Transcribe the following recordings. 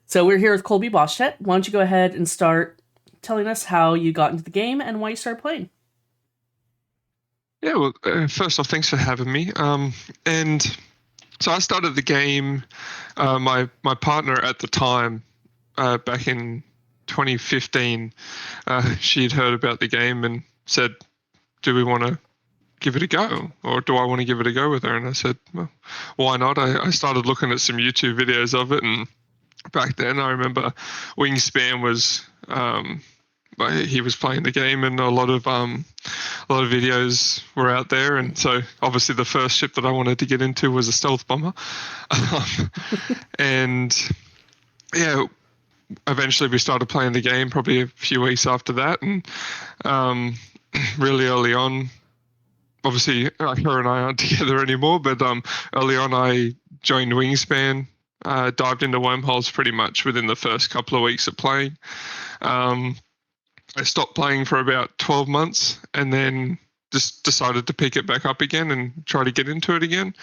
So we're here with Colby Bosh'tet. Why don't you go ahead and start telling us how you got into the game and why you started playing? Yeah, well, first off, thanks for having me. And so I started the game. My partner at the time, back in 2015, she'd heard about the game and said, "Do we want to give it a go, or do I want to give it a go with her?" And I said, "Well, why not?" I started looking at some YouTube videos of it, and back then I remember Wingspan was he was playing the game, and a lot of videos were out there, and so obviously the first ship that I wanted to get into was a stealth bomber, um, and yeah, eventually we started playing the game probably a few weeks after that, and um, really early on, obviously her and I aren't together anymore, but early on I joined Wingspan. Dived into wormholes pretty much within the first couple of weeks of playing. Um, I stopped playing for about 12 months and then just decided to pick it back up again and try to get into it again.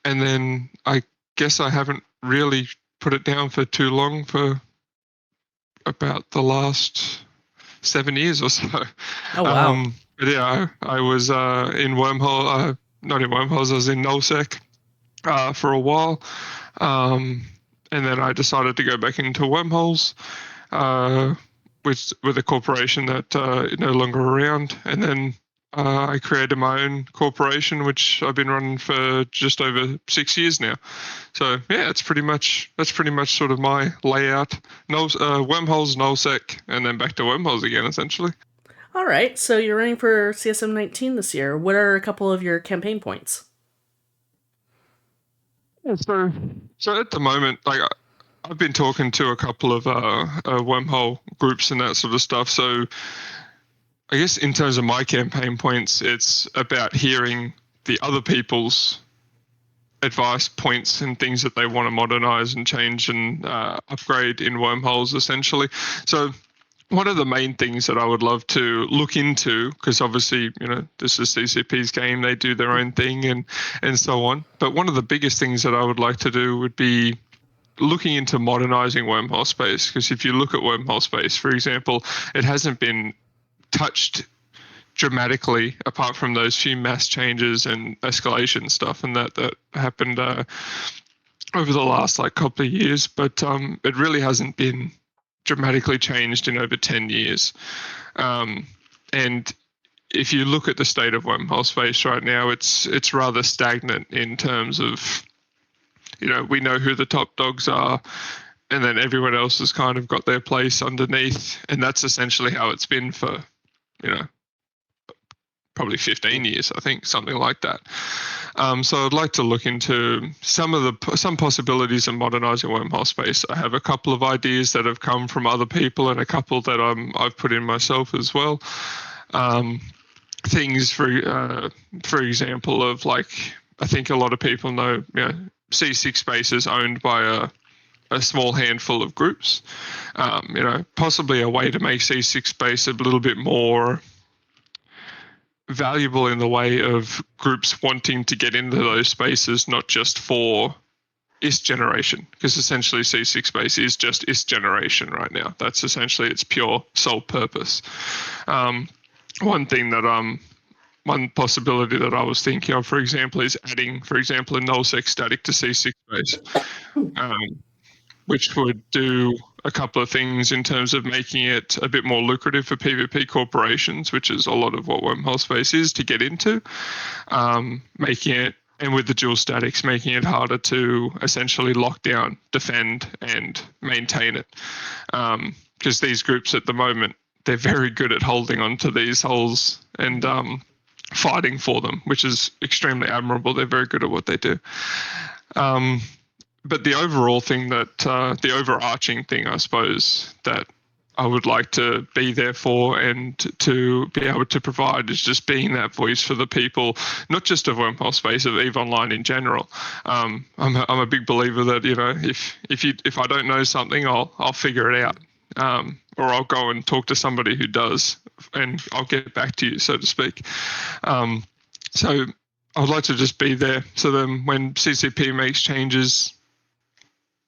And then I guess I haven't really put it down for too long, for about the last 7 years or so. Oh, wow. But yeah, I was in Wormhole, not in Wormholes, I was in Nullsec for a while. Um, and then I decided to go back into Wormholes. Uh, with a corporation that no longer around, and then I created my own corporation, which I've been running for just over 6 years now. So yeah, that's pretty much sort of my layout. No wormholes, nullsec, and then back to wormholes again, essentially. All right, so you're running for CSM19 this year. What are a couple of your campaign points? Yeah, so at the moment, like I've been talking to a couple of wormhole groups and that sort of stuff. So I guess in terms of my campaign points, it's about hearing the other people's advice points and things that they want to modernize and change and upgrade in wormholes, essentially. So one of the main things that I would love to look into, because obviously, this is CCP's game, they do their own thing and so on. But one of the biggest things that I would like to do would be looking into modernizing wormhole space. Because if you look at wormhole space, for example, it hasn't been touched dramatically apart from those few mass changes and escalation stuff and that happened over the last like couple of years, but it really hasn't been dramatically changed in over 10 years. And if you look at the state of wormhole space right now, it's rather stagnant in terms of, we know who the top dogs are, and then everyone else has kind of got their place underneath, and that's essentially how it's been for, you know, probably 15 years, I think, something like that. So I'd like to look into some possibilities of modernizing wormhole space. I have a couple of ideas that have come from other people and a couple that I've put in myself as well. Um, Things for example of like, I think a lot of people know, C6 space is owned by a small handful of groups. Possibly a way to make C6 space a little bit more valuable in the way of groups wanting to get into those spaces, not just for IS generation, because essentially C6 space is just IS generation right now. That's essentially its pure sole purpose. Um, one thing that one possibility that I was thinking of, for example, is adding, for example, a nullsec static to C6 space. Um, which would do a couple of things in terms of making it a bit more lucrative for PvP corporations, which is a lot of what wormhole space is to get into. Making it, and with the dual statics, making it harder to essentially lock down, defend, and maintain it. Because these groups at the moment, they're very good at holding on to these holes and fighting for them, which is extremely admirable. They're very good at what they do. But the overall thing the overarching thing, I suppose, that I would like to be there for and to be able to provide is just being that voice for the people, not just of wormhole space, of EVE Online in general. I'm a big believer that if I don't know something, I'll figure it out, or I'll go and talk to somebody who does, and I'll get back to you, so to speak. So I'd like to just be there, so then when CCP makes changes,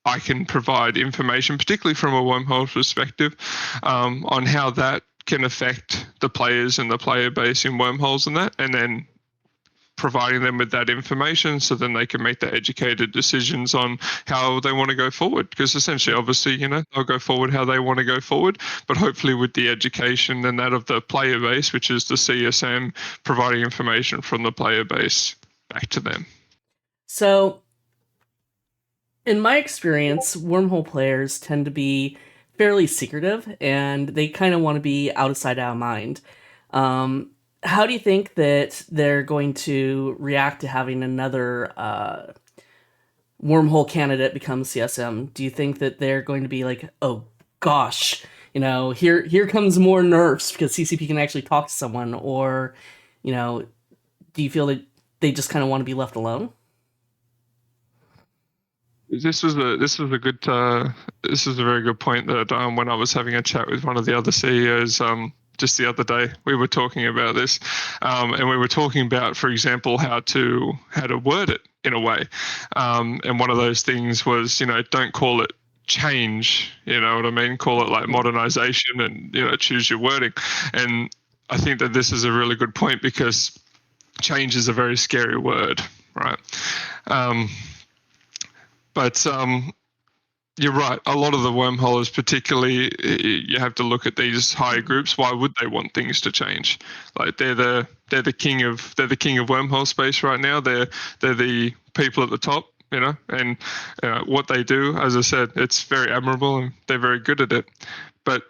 I can provide information, particularly from a wormhole perspective, on how that can affect the players and the player base in wormholes and that, and then providing them with that information so then they can make the educated decisions on how they want to go forward. Because essentially, obviously, they'll go forward how they want to go forward, but hopefully with the education and that of the player base, which is the CSM, providing information from the player base back to them. So, in my experience, wormhole players tend to be fairly secretive, and they kind of want to be out of sight, out of mind. How do you think that they're going to react to having another wormhole candidate become CSM? Do you think that they're going to be like, oh gosh, here comes more nerfs because CCP can actually talk to someone, or do you feel that they just kind of want to be left alone? This was a good this is a very good point that when I was having a chat with one of the other CEOs just the other day, we were talking about this, and we were talking about, for example, how to word it in a way, and one of those things was, don't call it change, you know what I mean? Call it like modernization, and choose your wording. And I think that this is a really good point because change is a very scary word, right? But you're right. A lot of the wormholers, particularly, you have to look at these higher groups. Why would they want things to change? Like they're the king of wormhole space right now. They're the people at the top, and what they do, as I said, it's very admirable and they're very good at it. But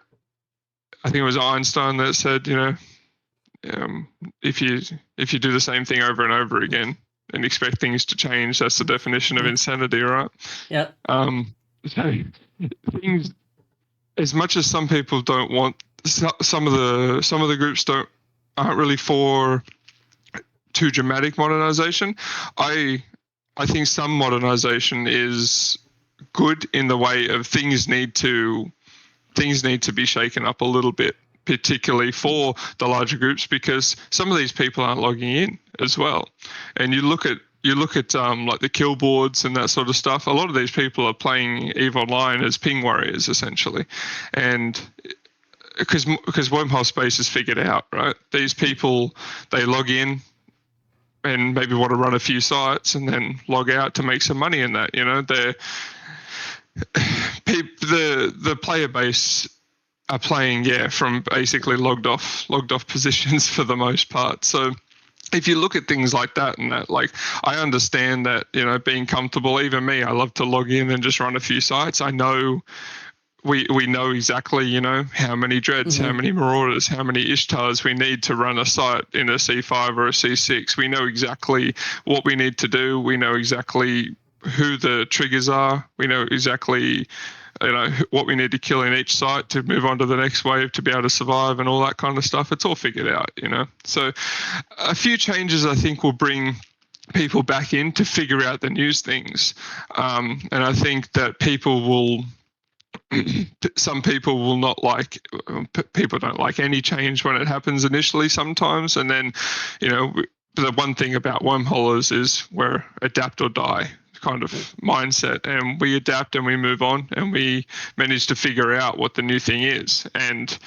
I think it was Einstein that said, if you do the same thing over and over again and expect things to change, that's the definition of insanity, right? Yep. So things, as much as some people don't want, some of the groups aren't really for too dramatic modernization. I think some modernization is good in the way of things need to be shaken up a little bit, particularly for the larger groups, because some of these people aren't logging in as well. And you look at like the kill boards and that sort of stuff. A lot of these people are playing EVE Online as ping warriors essentially, and because wormhole space is figured out, right? These people, they log in and maybe want to run a few sites and then log out to make some money in that. They're the player base are playing from basically logged off positions for the most part. So if you look at things like that, and that, like, I understand that, being comfortable, even me, I love to log in and just run a few sites. I know we know exactly, how many dreads, how many marauders, how many Ishtars we need to run a site in a C5 or a C6. We know exactly what we need to do. We know exactly who the triggers are. We know exactly what we need to kill in each site to move on to the next wave to be able to survive and all that kind of stuff. It's all figured out, So a few changes I think will bring people back in to figure out the new things. And I think that some people will not like, people don't like any change when it happens initially sometimes. And then, the one thing about wormholers is we're adapt or die kind of mindset, and we adapt and we move on and we manage to figure out what the new thing is. And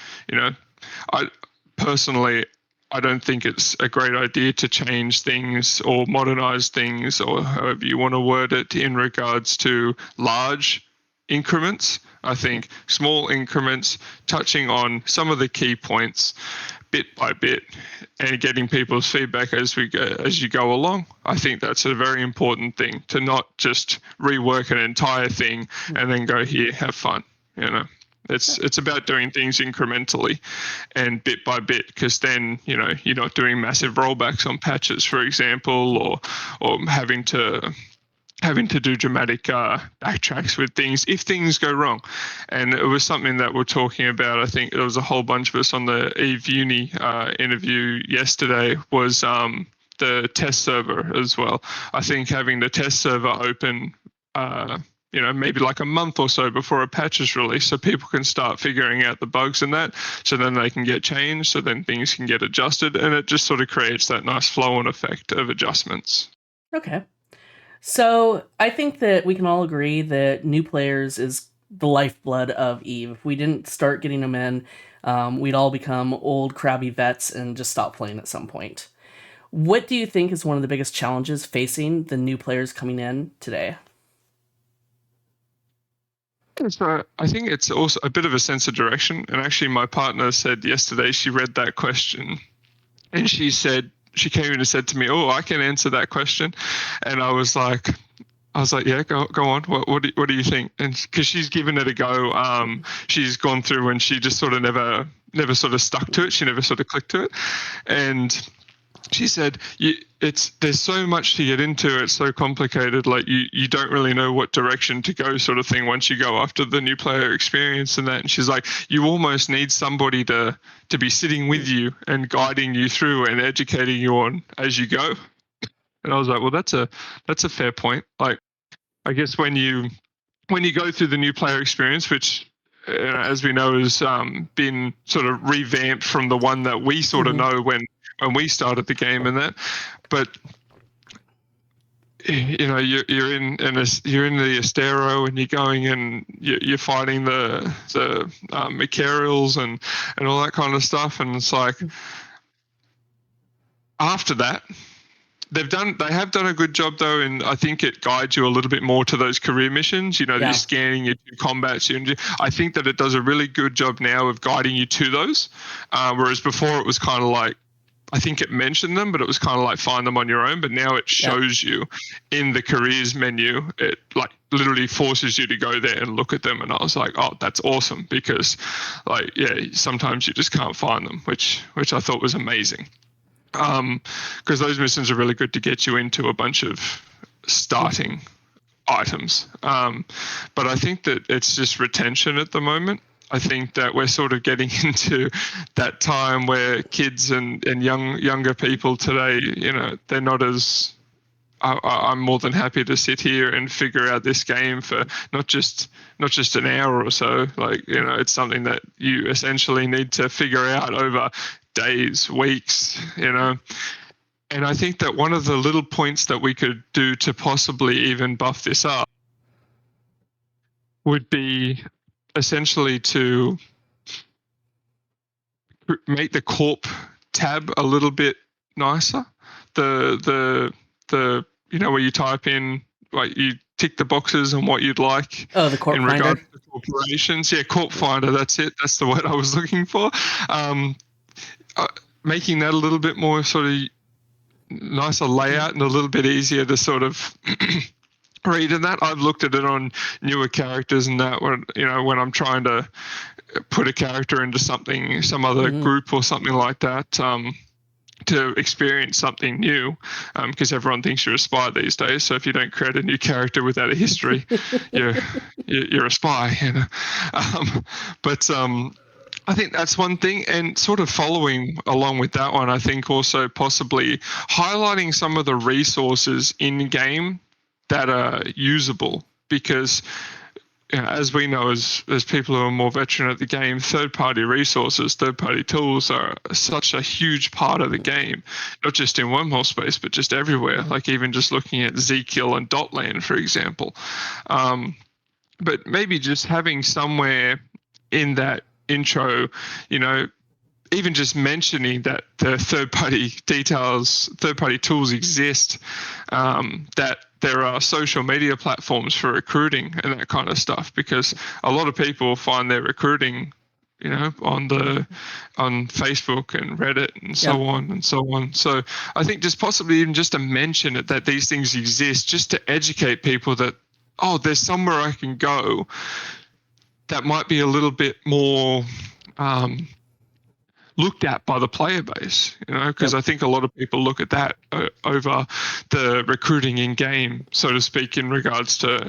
I personally, I don't think it's a great idea to change things or modernize things, or however you want to word it, in regards to large increments. I think small increments, touching on some of the key points bit by bit and getting people's feedback as you go along. I think that's a very important thing, to not just rework an entire thing and then go, here, have fun. It's about doing things incrementally and bit by bit, because then you're not doing massive rollbacks on patches, for example, or having to do dramatic backtracks with things if things go wrong. And it was something that we're talking about. I think there was a whole bunch of us on the Eve Uni interview yesterday, was the test server as well. I think having the test server open maybe like a month or so before a patch is released, so people can start figuring out the bugs in that, so then they can get changed, so then things can get adjusted, and it just sort of creates that nice flow and effect of adjustments. Okay. So I think that we can all agree that new players is the lifeblood of Eve. If we didn't start getting them in, we'd all become old, crabby vets and just stop playing at some point. What do you think is one of the biggest challenges facing the new players coming in today? So I think it's also a bit of a sense of direction. And actually, my partner said yesterday she read that question, and she came in and said to me, "Oh, I can answer that question," and I was like, yeah, go on. What do you think? And because she's given it a go, she's gone through and she just sort of never sort of stuck to it. She never sort of clicked to it, and she said, there's so much to get into. It's so complicated. Like you don't really know what direction to go, sort of thing. Once you go after the new player experience and that, and she's like, you almost need somebody to be sitting with you and guiding you through and educating you on as you go. And I was like, well, that's a fair point. Like, I guess when you go through the new player experience, which as we know has been sort of revamped from the one that we sort of Mm-hmm. know when we started the game and that, but you're you're in the Estero and you're going and you're fighting the Machariels and all that kind of stuff, and it's like after that they have done a good job though, and I think it guides you a little bit more to those career missions. You know, that you're Yeah. scanning your combats. I think that it does a really good job now of guiding you to those, whereas before it was kind of like, I think it mentioned them, but it was kind of like find them on your own. But now it Yeah. shows you in the careers menu. It like literally forces you to go there and look at them. And I was like, oh, that's awesome, because like yeah, sometimes you just can't find them, which I thought was amazing. Because those missions are really good to get you into a bunch of starting items. But I think that it's just retention at the moment. I think that we're sort of getting into that time where kids and younger people today, they're not as. I'm more than happy to sit here and figure out this game for not just an hour or so. Like, it's something that you essentially need to figure out over days, weeks. And I think that one of the little points that we could do to possibly even buff this up would be essentially to make the corp tab a little bit nicer. The where you type in, like, you tick the boxes and what you'd like Oh, the Corp in regards Finder. to corporations. Yeah, corp finder. That's it. That's the word I was looking for. Um, uh, Making that a little bit more sort of nicer layout and a little bit easier to sort of read in that. I've looked at it on newer characters and that, when I'm trying to put a character into some other Mm-hmm. group or something like that, to experience something new, because everyone thinks you're a spy these days. So if you don't create a new character without a history, you're you're a spy. But I think that's one thing, and sort of following along with that one, I think also possibly highlighting some of the resources in game that are usable, because as we know, as people who are more veteran at the game, third-party resources, third-party tools are such a huge part of the game, not just in wormhole space, but just everywhere. Like even just looking at Zkill and Dotland, for example. Um, but maybe just having somewhere in that intro, you know, even just mentioning that the third party tools exist, that there are social media platforms for recruiting and that kind of stuff, because a lot of people find their recruiting, on Facebook and Reddit and so Yep. on and so on. So I think just possibly even just to mention it, that these things exist, just to educate people that, oh, there's somewhere I can go that might be a little bit more looked at by the player base, because Yep. I think a lot of people look at that over the recruiting in game, so to speak, in regards to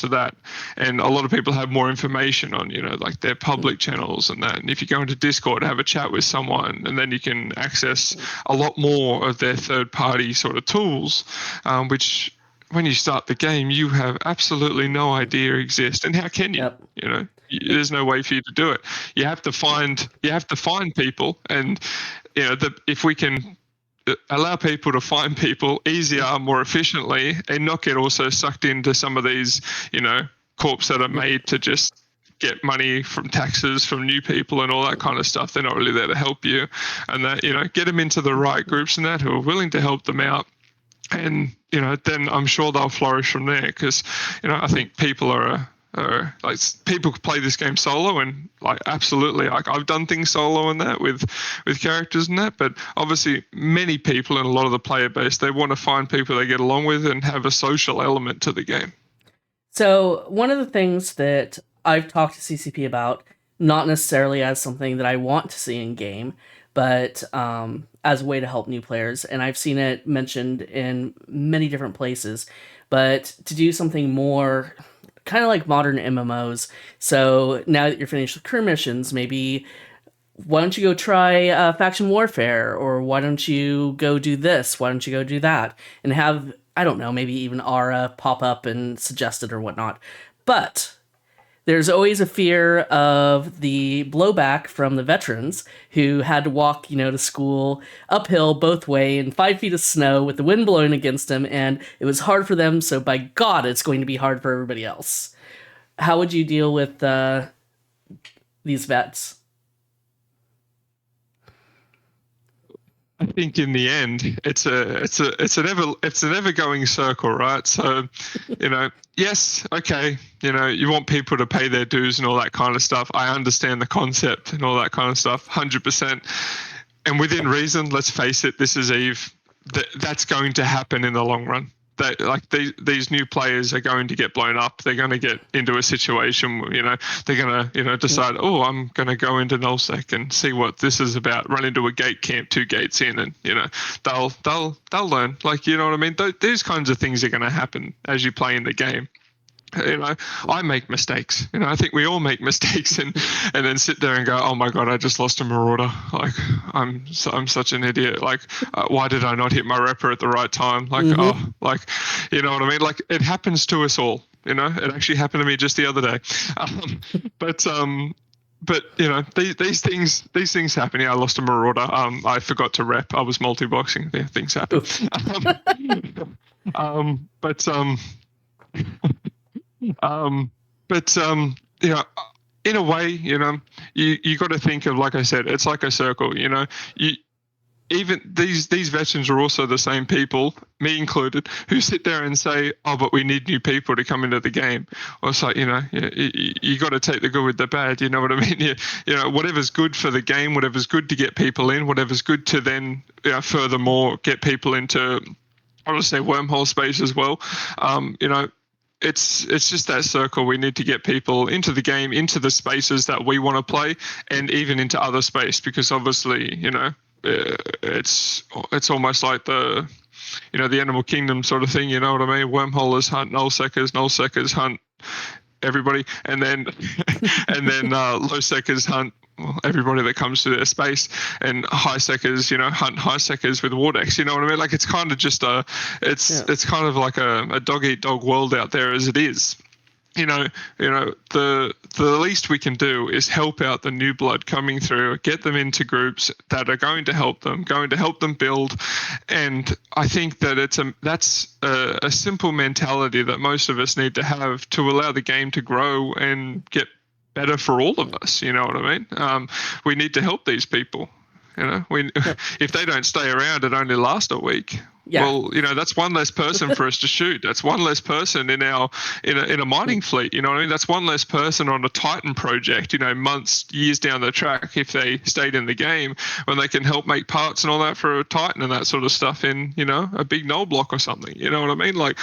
that. And a lot of people have more information on, like their public channels and that. And if you go into Discord, have a chat with someone, and then you can access a lot more of their third party sort of tools, which when you start the game, you have absolutely no idea exist. And how can you? Yep. There's no way for you to do it. You have to find people, and if we can allow people to find people easier, more efficiently, and not get also sucked into some of these, corps that are made to just get money from taxes from new people and all that kind of stuff. They're not really there to help you, and that, get them into the right groups and that who are willing to help them out. And then I'm sure they'll flourish from there, because I think people are like, people play this game solo, and like absolutely, like I've done things solo and that with characters and that, but obviously many people and a lot of the player base, they want to find people they get along with and have a social element to the game. So one of the things that I've talked to CCP about, not necessarily as something that I want to see in game, but as a way to help new players, and I've seen it mentioned in many different places, but to do something more kind of like modern MMOs. So now that you're finished with career missions, maybe why don't you go try faction warfare, or why don't you go do this, why don't you go do that, and have, I don't know, maybe even Aura pop up and suggest it or whatnot. But there's always a fear of the blowback from the veterans who had to walk, to school uphill both way in 5 feet of snow with the wind blowing against them, and it was hard for them, so by God, it's going to be hard for everybody else. How would you deal with these vets? I think in the end, it's an ever going circle, right? So, yes, okay, you want people to pay their dues and all that kind of stuff. I understand the concept and all that kind of stuff, 100%. And within reason, let's face it, this is Eve. That's going to happen in the long run. That, like, these new players are going to get blown up. They're going to get into a situation where, they're going to, decide, oh, I'm going to go into nullsec and see what this is about. Run into a gate camp 2 gates in, and they'll learn. Like, you know what I mean? These kinds of things are going to happen as you play in the game. I make mistakes. I think we all make mistakes, and then sit there and go, oh my God, I just lost a marauder. Like, I'm such an idiot. Like, why did I not hit my repper at the right time? Like, like, you know what I mean? Like, it happens to us all. It actually happened to me just the other day. But these things happen. I lost a marauder. I forgot to rep. I was multi-boxing. Yeah, things happen. But in a way, you got to think of, like I said, it's like a circle. Even these veterans are also the same people, me included, who sit there and say, oh, but we need new people to come into the game. Or it's like, you got to take the good with the bad. You know what I mean? Whatever's good for the game, whatever's good to get people in, whatever's good to then furthermore get people into, I want to say, wormhole space as well. It's just that circle. We need to get people into the game, into the spaces that we want to play, and even into other space, because obviously, it's almost like the Animal Kingdom sort of thing. You know what I mean? Wormholers hunt nullseckers hunt everybody, and then low seckers hunt everybody that comes to their space, and high seckers, hunt high seckers with Wardex. You know what I mean? Like, it's kind of just it's kind of like a dog eat dog world out there as it is. The least we can do is help out the new blood coming through, get them into groups that are going to help them build. And I think that that's a simple mentality that most of us need to have to allow the game to grow and get better for all of us. You know what I mean? We need to help these people. If they don't stay around and only last a week, well, that's one less person for us to shoot. That's one less person in a mining fleet. You know what I mean? That's one less person on a Titan project. Months, years down the track, if they stayed in the game, when they can help make parts and all that for a Titan and that sort of stuff in a big null block or something. You know what I mean? Like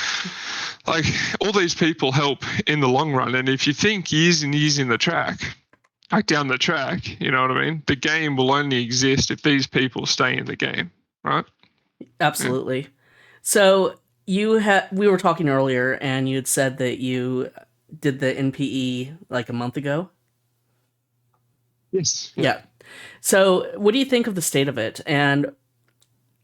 all these people help in the long run. And if you think years and years in the track, like down the track, you know what I mean? The game will only exist if these people stay in the game, right? Absolutely. Yeah. So we were talking earlier, and you had said that you did the NPE like a month ago. Yes. Yeah. So what do you think of the state of it and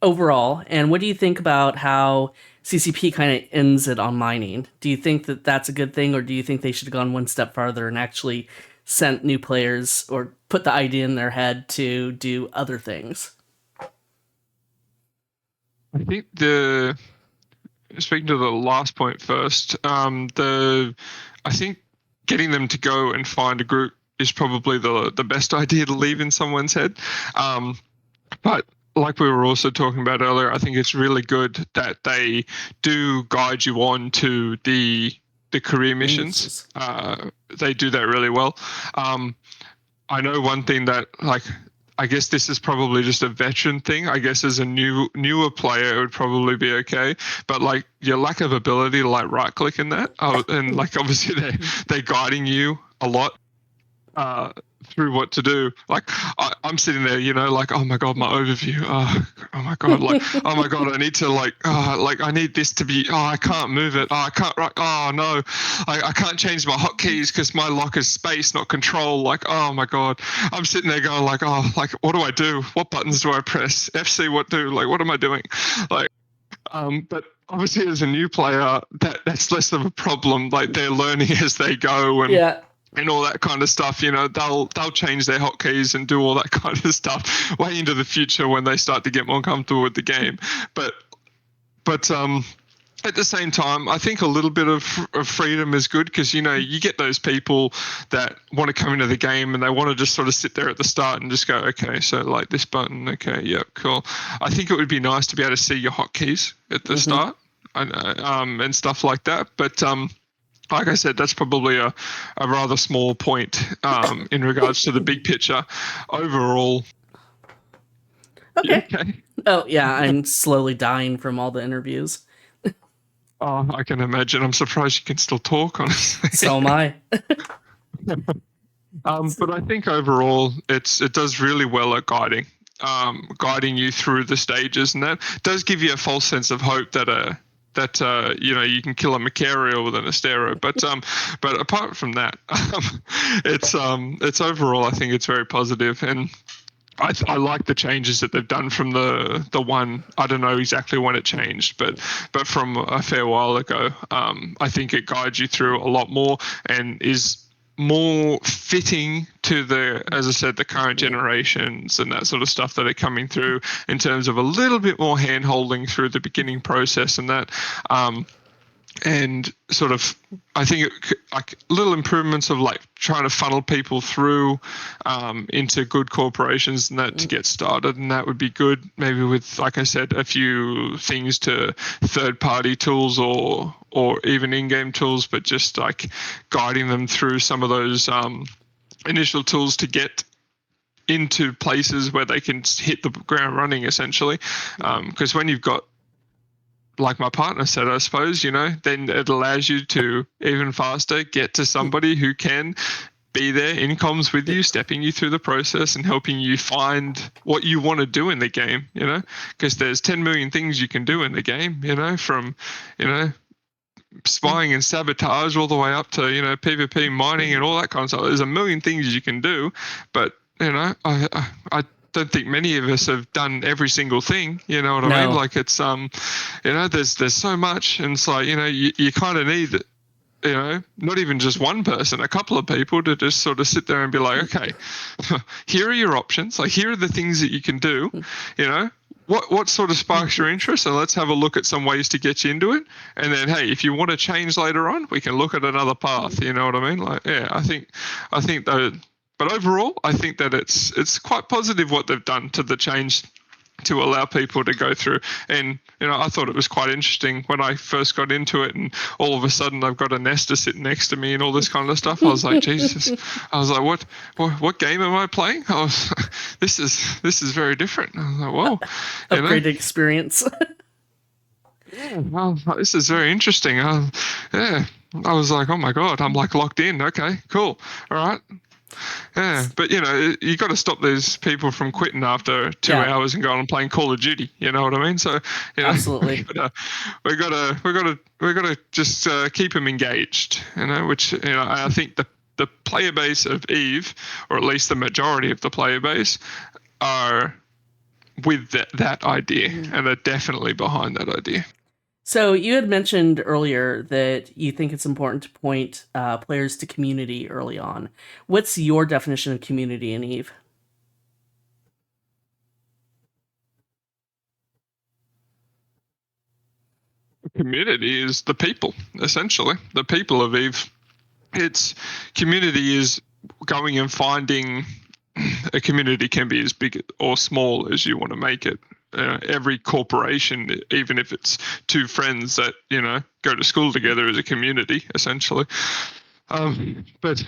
overall? And what do you think about how CCP kind of ends it on mining? Do you think that that's a good thing, or do you think they should have gone one step farther and actually sent new players, or put the idea in their head to do other things? I think speaking to the last point first, I think getting them to go and find a group is probably the best idea to leave in someone's head. But like we were also talking about earlier, I think it's really good that they do guide you on to the career missions. Bonuses. They do that really well. Um, I know one thing that I guess this is probably just a veteran thing. I guess as a newer player, it would probably be okay. But like your lack of ability to like right click in that, and like obviously they're guiding you a lot uh, through what to do. Like I'm sitting there, like oh my god, my overview. Oh my god, like oh my god, I need to like I need this to be. Oh, I can't move it. Oh, I can't. Oh no, I can't change my hotkeys because my lock is space, not control. Like oh my god, I'm sitting there going like oh like what do I do? What buttons do I press? FC, what do? Like what am I doing? Like but obviously as a new player that's less of a problem. Like they're learning as they go Yeah. and all that kind of stuff. They'll change their hotkeys and do all that kind of stuff way into the future when they start to get more comfortable with the game. But at the same time, I think a little bit of freedom is good because you get those people that want to come into the game and they want to just sort of sit there at the start and just go, okay, so like this button, okay, yeah, cool. I think it would be nice to be able to see your hotkeys at the start and stuff like that. But like I said, that's probably a rather small point in regards to the big picture. Overall, Okay. okay. Oh, yeah, I'm slowly dying from all the interviews. Oh, I can imagine. I'm surprised you can still talk, honestly. So am I. But I think overall, it does really well at guiding you through the stages, and that does give you a false sense of hope that you can kill a Macario with an Astero. But apart from that, it's overall I think it's very positive, and I like the changes that they've done from the one. I don't know exactly when it changed, but from a fair while ago, I think it guides you through a lot more and is more fitting to as I said, the current generations and that sort of stuff that are coming through in terms of a little bit more hand holding through the beginning process and that. And sort of I think like little improvements of like trying to funnel people through into good corporations and that to get started, and that would be good, maybe with like I said a few things to third party tools or even in-game tools, but just like guiding them through some of those initial tools to get into places where they can hit the ground running essentially, because when you've got, like my partner said, I suppose, then it allows you to even faster get to somebody who can be there in comms with you, stepping you through the process and helping you find what you want to do in the game, because there's 10 million things you can do in the game, from, spying and sabotage all the way up to, PvP mining and all that kind of stuff. There's a million things you can do, but, I don't think many of us have done every single thing. You know what I mean? No. Like it's there's so much, and it's like you kind of need not even just one person, a couple of people to just sort of sit there and be like, okay, here are your options. Like here are the things that you can do. What sort of sparks your interest, and let's have a look at some ways to get you into it. And then hey, if you want to change later on, we can look at another path. You know what I mean? Like yeah, I think that. But overall, I think that it's quite positive what they've done to the change to allow people to go through. And I thought it was quite interesting when I first got into it, and all of a sudden I've got a Nesta sitting next to me and all this kind of stuff. I was like, Jesus! I was like, what game am I playing? This is very different. I was like, whoa, Upgraded experience. yeah, well, this is very interesting. Yeah, I was like, oh my god, I'm like locked in. Okay, cool, all right. Yeah, but you got to stop these people from quitting after 2 hours and going and playing Call of Duty. You know what I mean? So Absolutely. we gotta just keep them engaged. Which I think the player base of Eve, or at least the majority of the player base, are with that idea, and they're definitely behind that idea. So you had mentioned earlier that you think it's important to point players to community early on. What's your definition of community in Eve? community is the people, essentially. The people of Eve. It's community is going and finding. A community can be as big or small as you want to make it. Every corporation, even if it's two friends that go to school together, is a community, essentially. But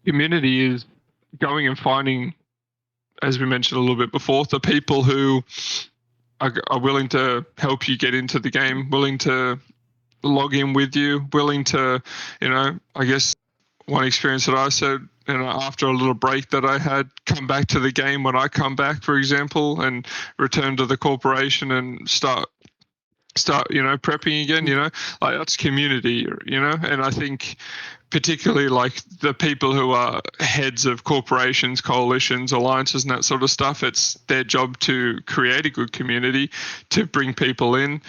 community is going and finding, as we mentioned a little bit before, the people who are willing to help you get into the game, willing to log in with you, willing to, I guess one experience that I said, after a little break that I had, come back to the game when I come back, for example, and return to the corporation and start prepping again, like that's community, and I think particularly like the people who are heads of corporations, coalitions, alliances, and that sort of stuff, it's their job to create a good community, to bring people in.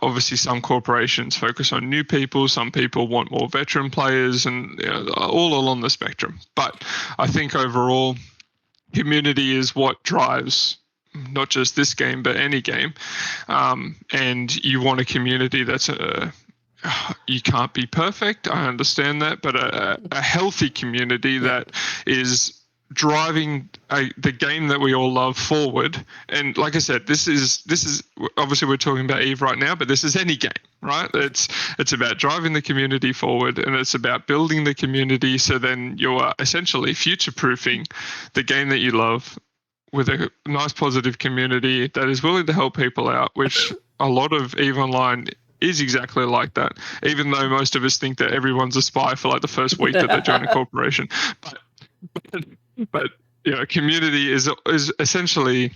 Obviously, some corporations focus on new people, some people want more veteran players, and all along the spectrum. But I think overall, community is what drives not just this game, but any game. And you want a community that's you can't be perfect. I understand that, but a healthy community that is driving the game that we all love forward. And like I said, this is obviously we're talking about Eve right now, but this is any game, right? It's about driving the community forward, and it's about building the community so then you're essentially future-proofing the game that you love with a nice positive community that is willing to help people out, which a lot of EVE Online is exactly like that, even though most of us think that everyone's a spy for like the first week that they join a corporation. But community is essentially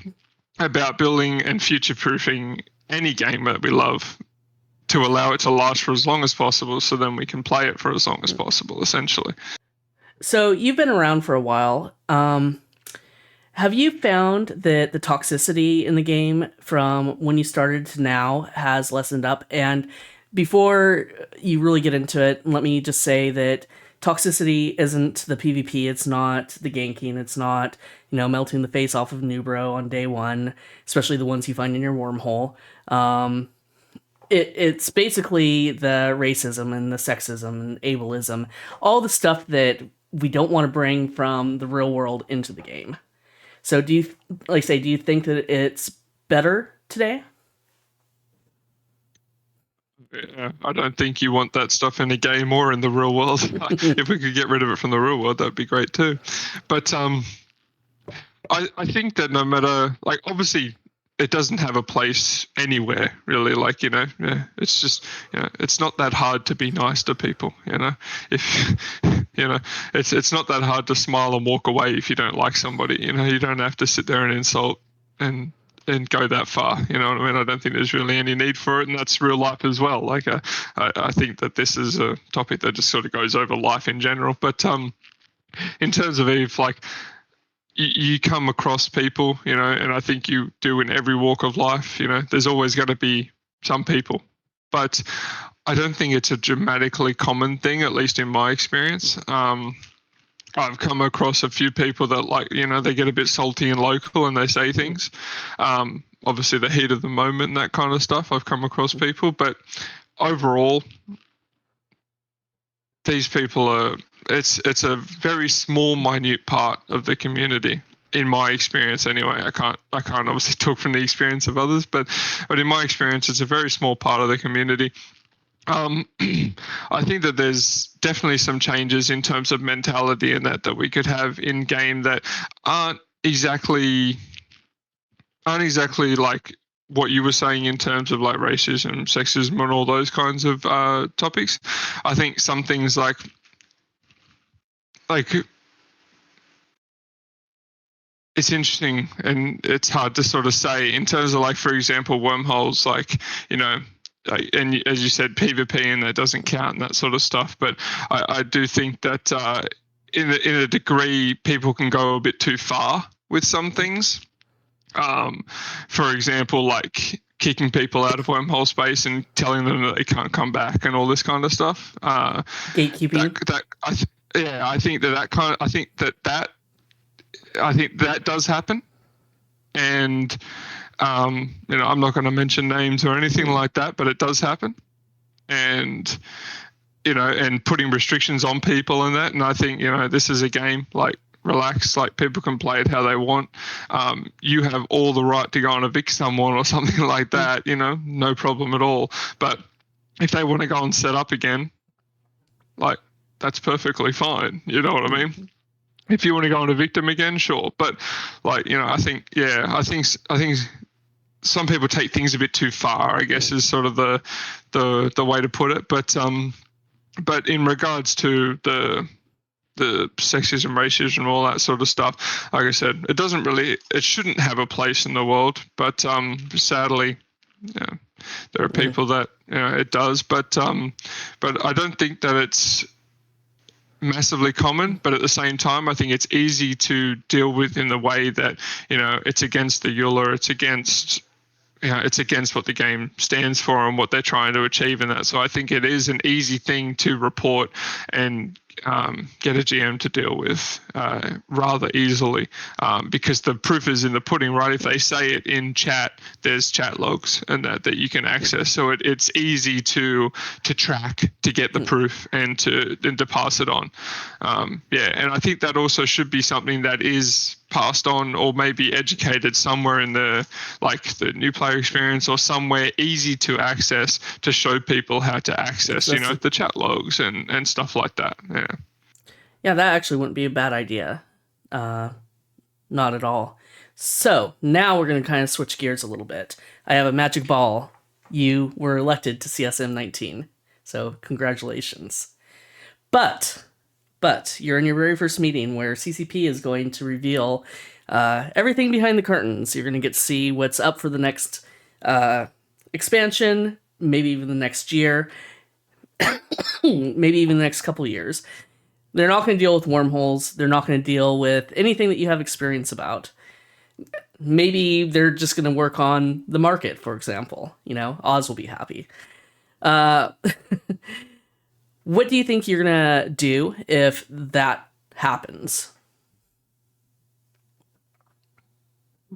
about building and future-proofing any game that we love to allow it to last for as long as possible, so then we can play it for as long as possible, essentially. So you've been around for a while. Have you found that the toxicity in the game from when you started to now has lessened up? And before you really get into it, let me just say that toxicity isn't the PvP, it's not the ganking, it's not, melting the face off of Nubro on day one, especially the ones you find in your wormhole. It's basically the racism and the sexism and ableism, all the stuff that we don't want to bring from the real world into the game. So do you think that it's better today? Yeah, I don't think you want that stuff in a game or in the real world. If we could get rid of it from the real world, that'd be great too. But I think that no matter, like, obviously it doesn't have a place anywhere really. Like, it's just, it's not that hard to be nice to people. If it's not that hard to smile and walk away if you don't like somebody. You don't have to sit there and insult and go that far. You know what I mean? I don't think there's really any need for it, and that's real life as well. Like, I think that this is a topic that just sort of goes over life in general. But in terms of Eve, like, you come across people, and I think you do in every walk of life. There's always going to be some people, but I don't think it's a dramatically common thing, at least in my experience. I've come across a few people that, like, they get a bit salty and local and they say things. Obviously, the heat of the moment and that kind of stuff. I've come across people, but overall, these people are. It's a very small, minute part of the community, in my experience. Anyway, I can't obviously talk from the experience of others, but in my experience, it's a very small part of the community. I think that there's definitely some changes in terms of mentality and that we could have in game that aren't exactly like what you were saying in terms of like racism, sexism, and all those kinds of topics. I think some things like it's interesting and it's hard to sort of say in terms of, like, for example, wormholes, like, and as you said, PvP, and that doesn't count and that sort of stuff. But I do think that in a degree, people can go a bit too far with some things. For example, like kicking people out of wormhole space and telling them that they can't come back and all this kind of stuff. Gatekeeping. I think that does happen. And I'm not going to mention names or anything like that, but it does happen. and and putting restrictions on people and that. And I think this is a game, like, relax, like, people can play it how they want. You have all the right to go and evict someone or something like that, no problem at all. But if they want to go and set up again, like, that's perfectly fine. You know what I mean? If you want to go and evict them again, sure. But, like, I think some people take things a bit too far, I guess, is sort of the way to put it. But in regards to the sexism, racism, all that sort of stuff, like I said, it shouldn't have a place in the world. But sadly, there are people that it does. But I don't think that it's massively common. But at the same time, I think it's easy to deal with in the way that it's against the EULA, it's against what the game stands for and what they're trying to achieve in that. So I think it is an easy thing to report and get a GM to deal with rather easily, because the proof is in the pudding, right? If they say it in chat, there's chat logs and that you can access. So it's easy to track, to get the proof and to pass it on. And I think that also should be something that is passed on or maybe educated somewhere in the new player experience or somewhere easy to access, to show people how to access the chat logs and stuff like that. Yeah, that actually wouldn't be a bad idea. Not at all. So now we're going to kind of switch gears a little bit. I have a magic ball. You were elected to CSM19, so congratulations. But you're in your very first meeting where CCP is going to reveal everything behind the curtains. You're going to get to see what's up for the next expansion, maybe even the next year, maybe even the next couple years. They're not going to deal with wormholes. They're not going to deal with anything that you have experience about. Maybe they're just going to work on the market, for example. Oz will be happy. What do you think you're going to do if that happens?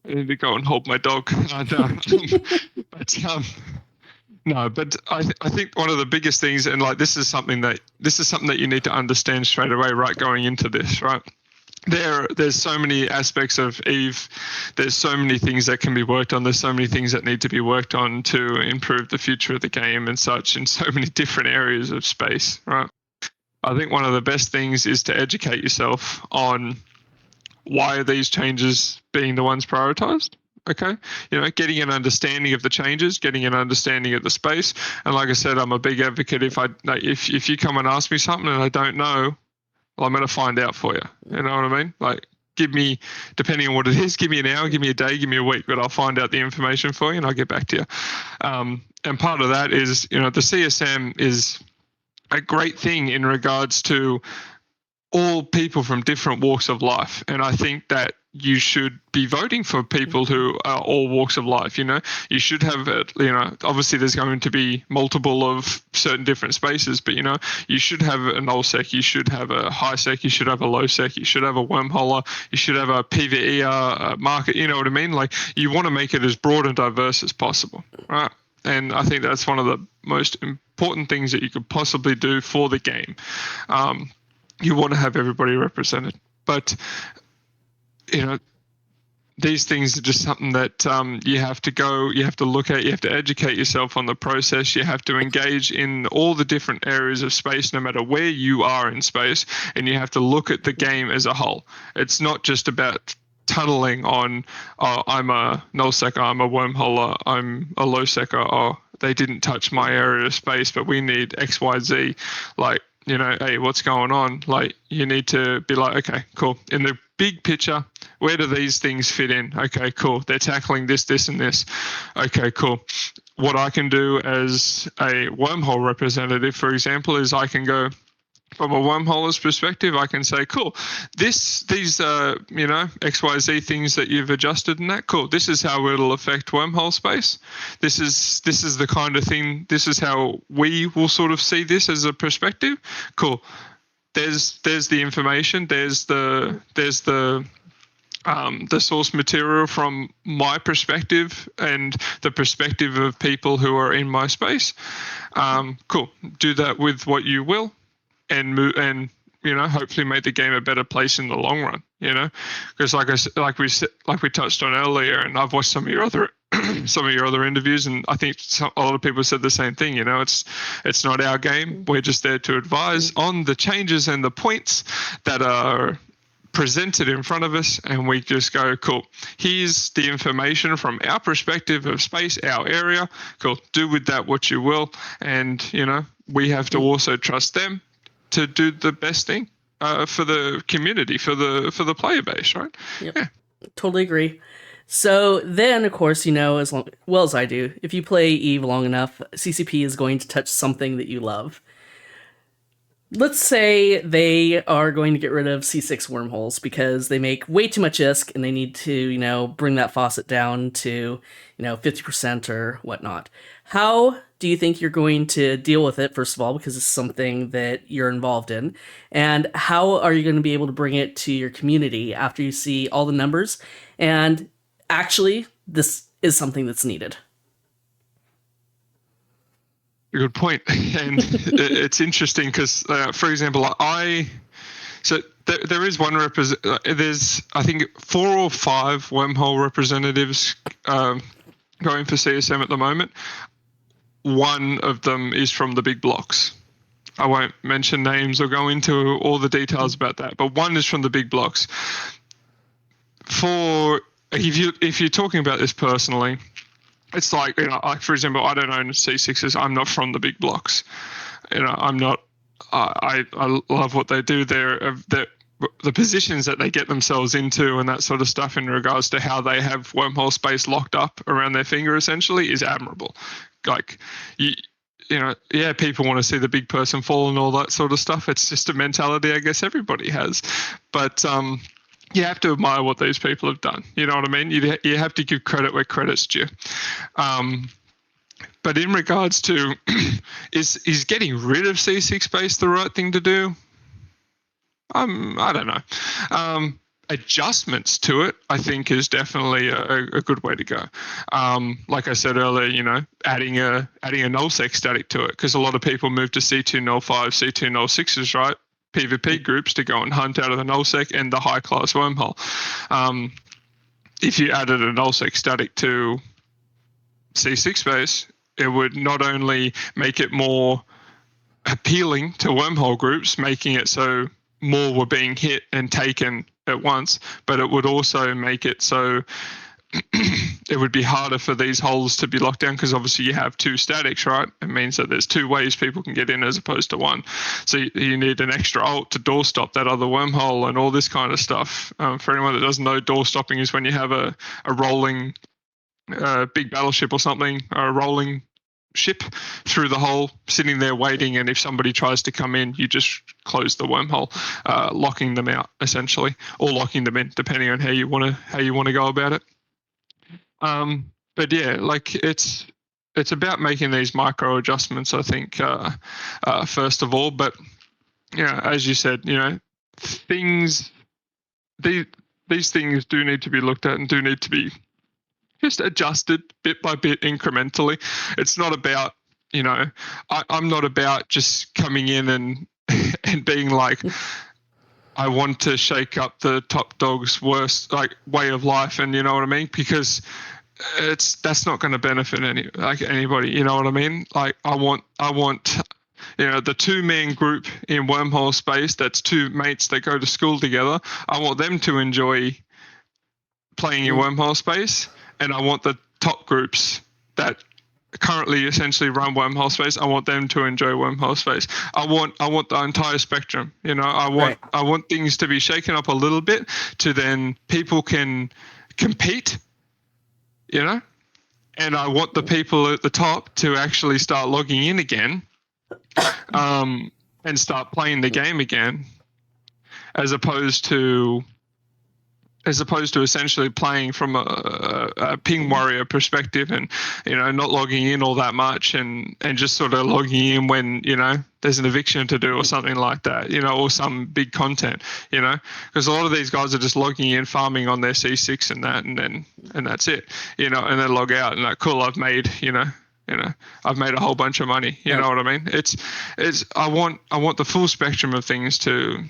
I need to go and hold my dog. But I think one of the biggest things, and like this is something that you need to understand straight away, right, going into this, right? There's so many aspects of EVE. There's so many things that can be worked on. There's so many things that need to be worked on to improve the future of the game and such in so many different areas of space, right? I think one of the best things is to educate yourself on why are these changes being the ones prioritized. Okay, getting an understanding of the changes, getting an understanding of the space, and like I said, I'm a big advocate. If you come and ask me something and I don't know, well, I'm going to find out for you. You know what I mean? Like, give me, depending on what it is, give me an hour, give me a day, give me a week, but I'll find out the information for you and I'll get back to you. And part of that is, the CSM is a great thing in regards to all people from different walks of life. And I think that you should be voting for people who are all walks of life. You should have it, obviously there's going to be multiple of certain different spaces, but you should have a null sec, you should have a high sec, you should have a low sec, you should have a wormholer, you should have a PvER market. You know what I mean? Like, you want to make it as broad and diverse as possible, right? And I think that's one of the most important things that you could possibly do for the game. You want to have everybody represented, but these things are just something that you have to look at, you have to educate yourself on the process, you have to engage in all the different areas of space, no matter where you are in space, and you have to look at the game as a whole. It's not just about tunneling on, I'm a null secker, I'm a wormholer, I'm a low secker, they didn't touch my area of space, but we need X, Y, Z. Like, hey, what's going on? Like, you need to be like, okay, cool. In the big picture, where do these things fit in? Okay, cool. They're tackling this, this, and this. Okay, cool. What I can do as a wormhole representative, for example, is I can go, from a wormholer's perspective, I can say, cool, these XYZ things that you've adjusted in that, cool, this is how it'll affect wormhole space. This is the kind of thing, this is how we will sort of see this as a perspective. Cool. There's the information, there's the the source material from my perspective and the perspective of people who are in my space. Cool. Do that with what you will, and move, and hopefully make the game a better place in the long run. Because like we touched on earlier, and I've watched some of your other interviews, and I think a lot of people said the same thing. It's not our game. We're just there to advise on the changes and the points that are presented in front of us, and we just go, cool, here's the information from our perspective of space, our area. Cool, do with that what you will. And we have to also trust them to do the best thing for the community, for the player base, right? Yep. Yeah. Totally agree. So then, of course, as well as I do, if you play EVE long enough, CCP is going to touch something that you love. Let's say they are going to get rid of C6 wormholes because they make way too much ISK and they need to, bring that faucet down to, 50% or whatnot. How do you think you're going to deal with it, first of all, because it's something that you're involved in? And how are you going to be able to bring it to your community after you see all the numbers? And actually, this is something that's needed. Good point. And it's interesting because, for example, there is one there's, I think, 4 or 5 wormhole representatives going for CSM at the moment. One of them is from the big blocks. I won't mention names or go into all the details about that, but one is from the big blocks. If you're talking about this personally, it's like, for example, I don't own C6s. I'm not from the big blocks. I'm not. I love what they do. They're the positions that they get themselves into and that sort of stuff in regards to how they have wormhole space locked up around their finger essentially is admirable. Like, people want to see the big person fall and all that sort of stuff. It's just a mentality I guess everybody has. But you have to admire what these people have done. You know what I mean? You have to give credit where credit's due. But in regards to, is getting rid of C6 space the right thing to do? I don't know. Adjustments to it, I think, is definitely a good way to go. Like I said earlier, adding a nullsec static to it, because a lot of people move to C2 null 5, C2 null 6s, right? PvP groups to go and hunt out of the nullsec and the high class wormhole. If you added a nullsec static to C6 space, it would not only make it more appealing to wormhole groups, making it so more were being hit and taken at once, but it would also make it so it would be harder for these holes to be locked down, because obviously you have 2 statics, right? It means that there's 2 ways people can get in as opposed to 1. So you need an extra ult to door stop that other wormhole and all this kind of stuff. For anyone that doesn't know, door stopping is when you have a rolling big battleship or something, or a rolling ship through the hole, sitting there waiting, and if somebody tries to come in, you just close the wormhole, locking them out essentially, or locking them in, depending on how you want to go about it. But yeah, like it's about making these micro adjustments, I think, first of all. But as you said, these things do need to be looked at and do need to be just adjusted bit by bit, incrementally. It's not about, I'm not about just coming in and being like, I want to shake up the top dog's worst way of life, and you know what I mean? Because that's not going to benefit anybody. You know what I mean? Like I want the 2-man group in wormhole space. That's 2 mates that go to school together. I want them to enjoy playing in wormhole space, and I want the top groups that currently essentially run wormhole space. I want them to enjoy wormhole space. I want the entire spectrum. I want things to be shaken up a little bit, to then people can compete. And I want the people at the top to actually start logging in again, and start playing the game again, as opposed to as opposed to essentially playing from a ping warrior perspective, and not logging in all that much, and just sort of logging in when there's an eviction to do or something like that, or some big content, because a lot of these guys are just logging in, farming on their C6 and that, and that's it, and then log out and like, cool, I've made I've made a whole bunch of money. You know what I mean? It's I want the full spectrum of things to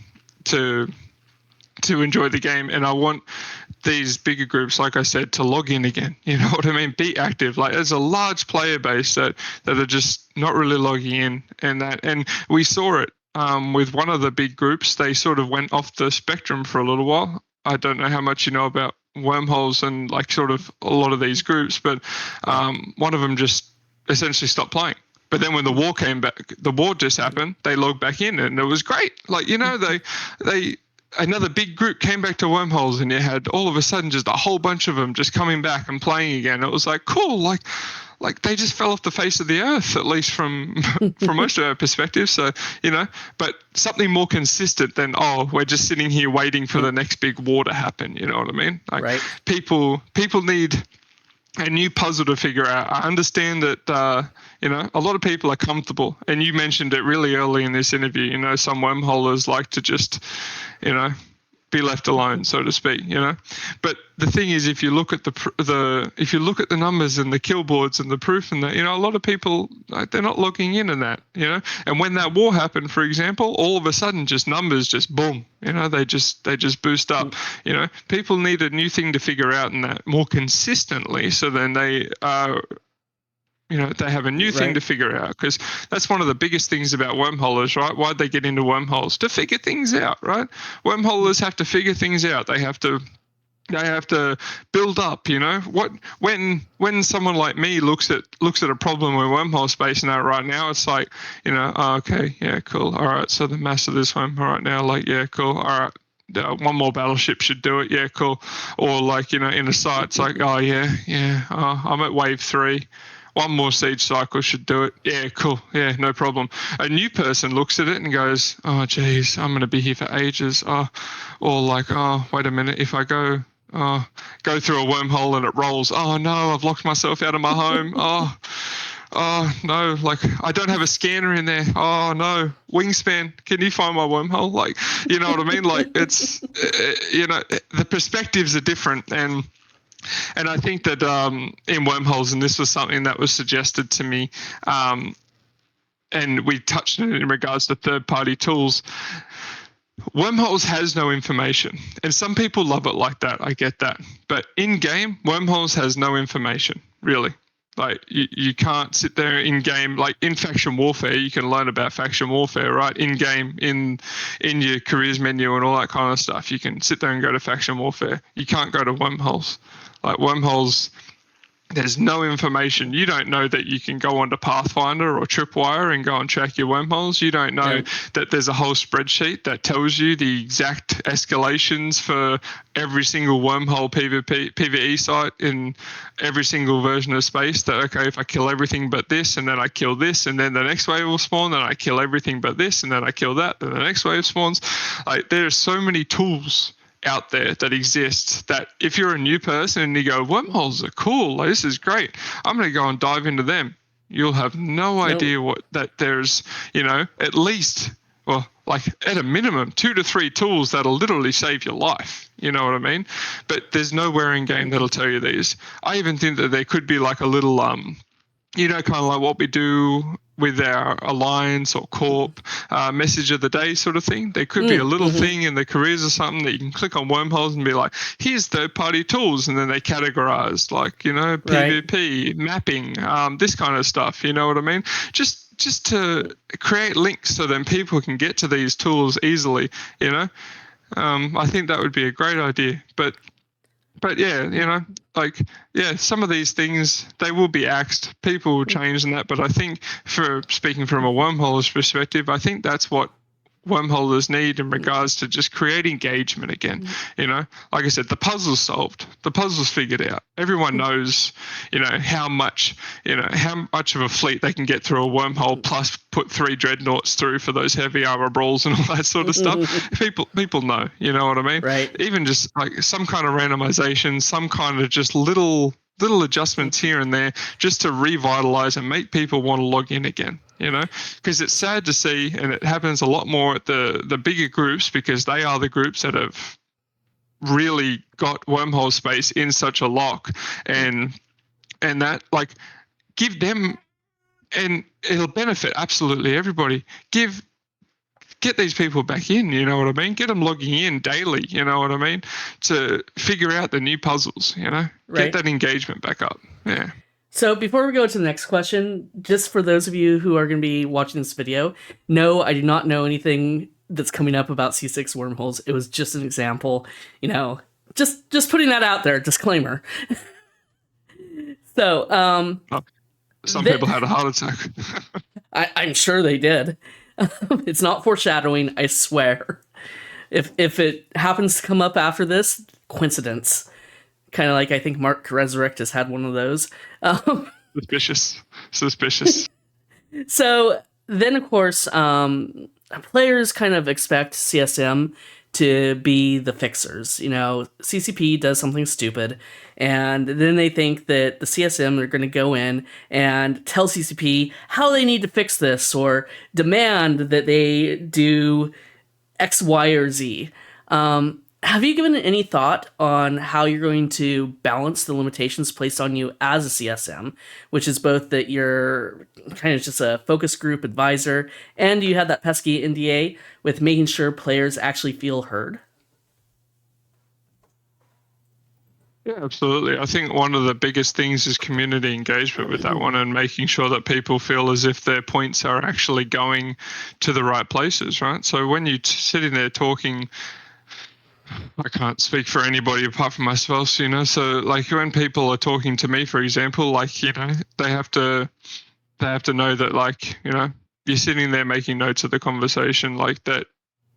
enjoy the game, and I want these bigger groups, like I said, to log in again. You know what I mean? Be active. Like, there's a large player base that are just not really logging in, and we saw it with one of the big groups. They sort of went off the spectrum for a little while. I don't know how much you know about wormholes and like sort of a lot of these groups, but one of them just essentially stopped playing. But then when the war came back, the war just happened, they logged back in and it was great. Like, they another big group came back to wormholes, and you had all of a sudden just a whole bunch of them just coming back and playing again. It was like, cool, like they just fell off the face of the earth, at least from most of our perspectives. So, but something more consistent than, we're just sitting here waiting for the next big war to happen. You know what I mean? Like, right. People need a new puzzle to figure out. I understand that, a lot of people are comfortable, and you mentioned it really early in this interview. Some wormholers like to just, be left alone, so to speak. But the thing is, if you look at the numbers and the kill boards and the proof and that, a lot of people, like, they're not logging in that, And when that war happened, for example, all of a sudden, just numbers just boom, they just boost up. People need a new thing to figure out in that more consistently, so then they they have a new thing to figure out, because that's one of the biggest things about wormholers, right? Why'd they get into wormholes? To figure things out, right? Wormholers have to figure things out. They have to build up, when someone like me looks at a problem in wormhole space now, right now, it's like, okay, yeah, cool. All right. So the mass of this one right now, like, yeah, cool. All right. One more battleship should do it. Yeah, cool. Or like, in a site, it's like, oh yeah. I'm at wave 3. One more siege cycle should do it. Yeah, cool. Yeah, no problem. A new person looks at it and goes, oh, geez, I'm going to be here for ages. Or like, oh, wait a minute. If I go through a wormhole and it rolls, oh, no, I've locked myself out of my home. Oh, no, like, I don't have a scanner in there. Oh, no. Wingspan, can you find my wormhole? Like, you know what I mean? Like, it's, the perspectives are different. And I think that in wormholes, and this was something that was suggested to me, and we touched on it in regards to third-party tools, wormholes has no information. And some people love it like that. I get that. But in-game, wormholes has no information, really. Like, you can't sit there in-game, like in faction warfare, you can learn about faction warfare, right? In-game, in your careers menu and all that kind of stuff. You can sit there and go to faction warfare. You can't go to wormholes. Like, wormholes, there's no information. You don't know that you can go onto Pathfinder or Tripwire and go and track your wormholes. You don't know that there's a whole spreadsheet that tells you the exact escalations for every single wormhole PvE site in every single version of space. That, okay, if I kill everything but this, and then I kill this, and then the next wave will spawn, then I kill everything but this, and then I kill that, then the next wave spawns. Like, there are so many tools out there that exist that if you're a new person and you go, wormholes are cool, like, this is great, I'm going to go and dive into them, you'll have no idea what that there's, at least, well, like, at a minimum 2 to 3 tools that'll literally save your life. You know what I mean? But there's nowhere in game that'll tell you these. I even think that there could be like a little kind of like what we do with our alliance or corp message of the day sort of thing. There could be a little thing in the careers or something that you can click on wormholes and be like, here's third-party tools, and then they categorize, like, PvP, mapping, this kind of stuff. You know what I mean? Just to create links so then people can get to these tools easily. I think that would be a great idea. But yeah, some of these things, they will be axed. People will change and that. But I think, for speaking from a wormhole's perspective, I think that's what wormholers need in regards to just create engagement again. Like I said, the puzzle's solved, the puzzle's figured out. Everyone knows, how much of a fleet they can get through a wormhole, plus put 3 dreadnoughts through for those heavy armor brawls and all that sort of stuff. People know, you know what I mean? Right. Even just like some kind of randomization, some kind of just little adjustments here and there, just to revitalize and make people want to log in again. Because it's sad to see, and it happens a lot more at the bigger groups, because they are the groups that have really got wormhole space in such a lock, and that, like, give them, and it'll benefit absolutely everybody. Get these people back in, you know what I mean? Get them logging in daily, you know what I mean? To figure out the new puzzles, Right. Get that engagement back up. Yeah. So before we go to the next question, just for those of you who are going to be watching this video, no, I do not know anything that's coming up about C6 wormholes. It was just an example, just putting that out there, disclaimer. So, some people had a heart attack. I'm sure they did. It's not foreshadowing, I swear. If it happens to come up after this, coincidence. Kind of like I think Mark Resurrectus had one of those. Suspicious. So then, of course, players kind of expect CSM to be the fixers. CCP does something stupid, and then they think that the CSM are going to go in and tell CCP how they need to fix this, or demand that they do X, Y, or Z. Have you given any thought on how you're going to balance the limitations placed on you as a CSM, which is both that you're kind of just a focus group advisor, and you have that pesky NDA with making sure players actually feel heard? Yeah, absolutely. I think one of the biggest things is community engagement with that one, and making sure that people feel as if their points are actually going to the right places, right? So when you're sitting there talking, I can't speak for anybody apart from myself, so like when people are talking to me, for example, like, they have to know that, like, you're sitting there making notes of the conversation, like that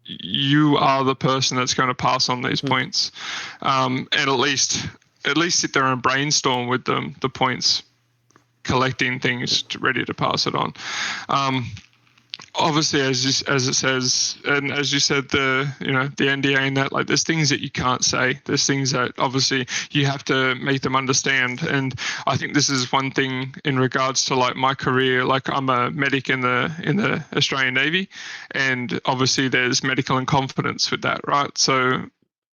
you are the person that's going to pass on these points, and at least sit there and brainstorm with them the points, collecting things ready to pass it on. Obviously, as it says, and as you said, the NDA and that, like, there's things that you can't say. There's things that obviously you have to make them understand. And I think this is one thing in regards to, like, my career. Like, I'm a medic in the Australian Navy, and obviously there's medical and confidence with that, right? So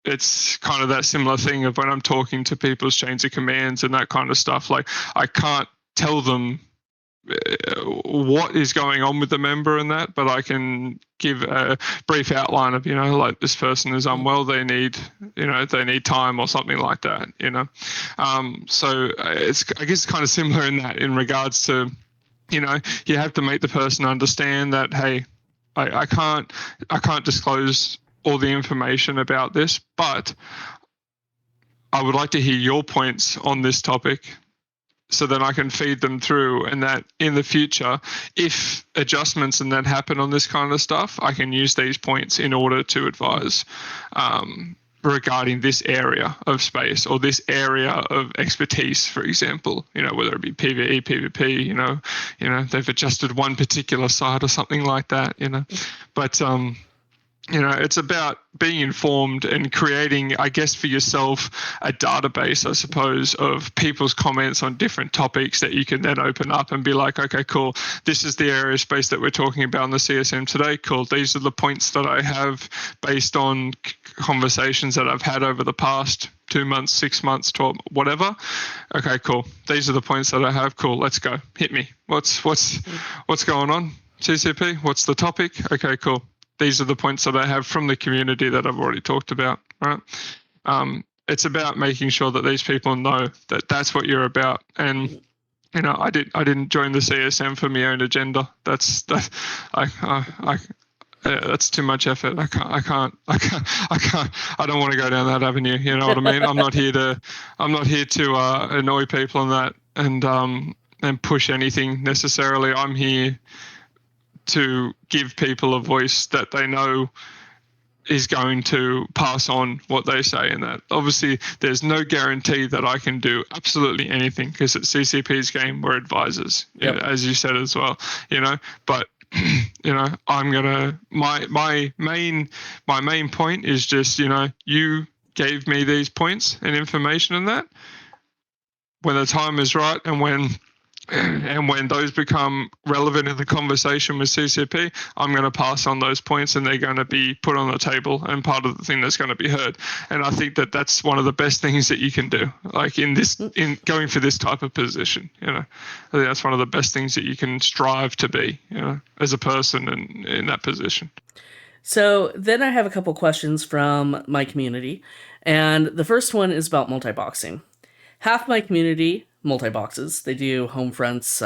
it's kind of that similar thing of when I'm talking to people's chains of commands and that kind of stuff. Like, I can't tell them what is going on with the member and that, but I can give a brief outline of, like, this person is unwell, they need time or something like that, so it's, I guess, kind of similar in that, in regards to, you have to make the person understand that, hey, I can't disclose all the information about this, but I would like to hear your points on this topic, so then I can feed them through, and that in the future, if adjustments and that happen on this kind of stuff, I can use these points in order to advise regarding this area of space or this area of expertise, for example, whether it be PvE, PvP, they've adjusted one particular side or something like that, but it's about being informed and creating, I guess, for yourself, a database, I suppose, of people's comments on different topics that you can then open up and be like, okay, cool, this is the area of space that we're talking about in the CSM today. Cool. These are the points that I have based on conversations that I've had over the past 2 months, 6 months, 12, whatever. Okay, cool. These are the points that I have. Cool. Let's go. Hit me. What's going on? CCP? What's the topic? Okay, cool. These are the points that I have from the community that I've already talked about, right? It's about making sure that these people know that that's what you're about. And, I didn't join the CSM for my own agenda. That's too much effort. I can't. I don't want to go down that avenue. You know what I mean? I'm not here to annoy people and that, and push anything necessarily. I'm here to give people a voice that they know is going to pass on what they say. And that obviously there's no guarantee that I can do absolutely anything, because at CCP's game we're advisors, as you said as well, but I'm gonna my main point is just, you gave me these points and information and that when the time is right, and when those become relevant in the conversation with CCP, I'm going to pass on those points, and they're going to be put on the table and part of the thing that's going to be heard. And I think that that's one of the best things that you can do, like in going for this type of position. I think that's one of the best things that you can strive to be, as a person in that position. So then I have a couple questions from my community, and the first one is about multi-boxing. Half my community multi-boxes. They do home fronts,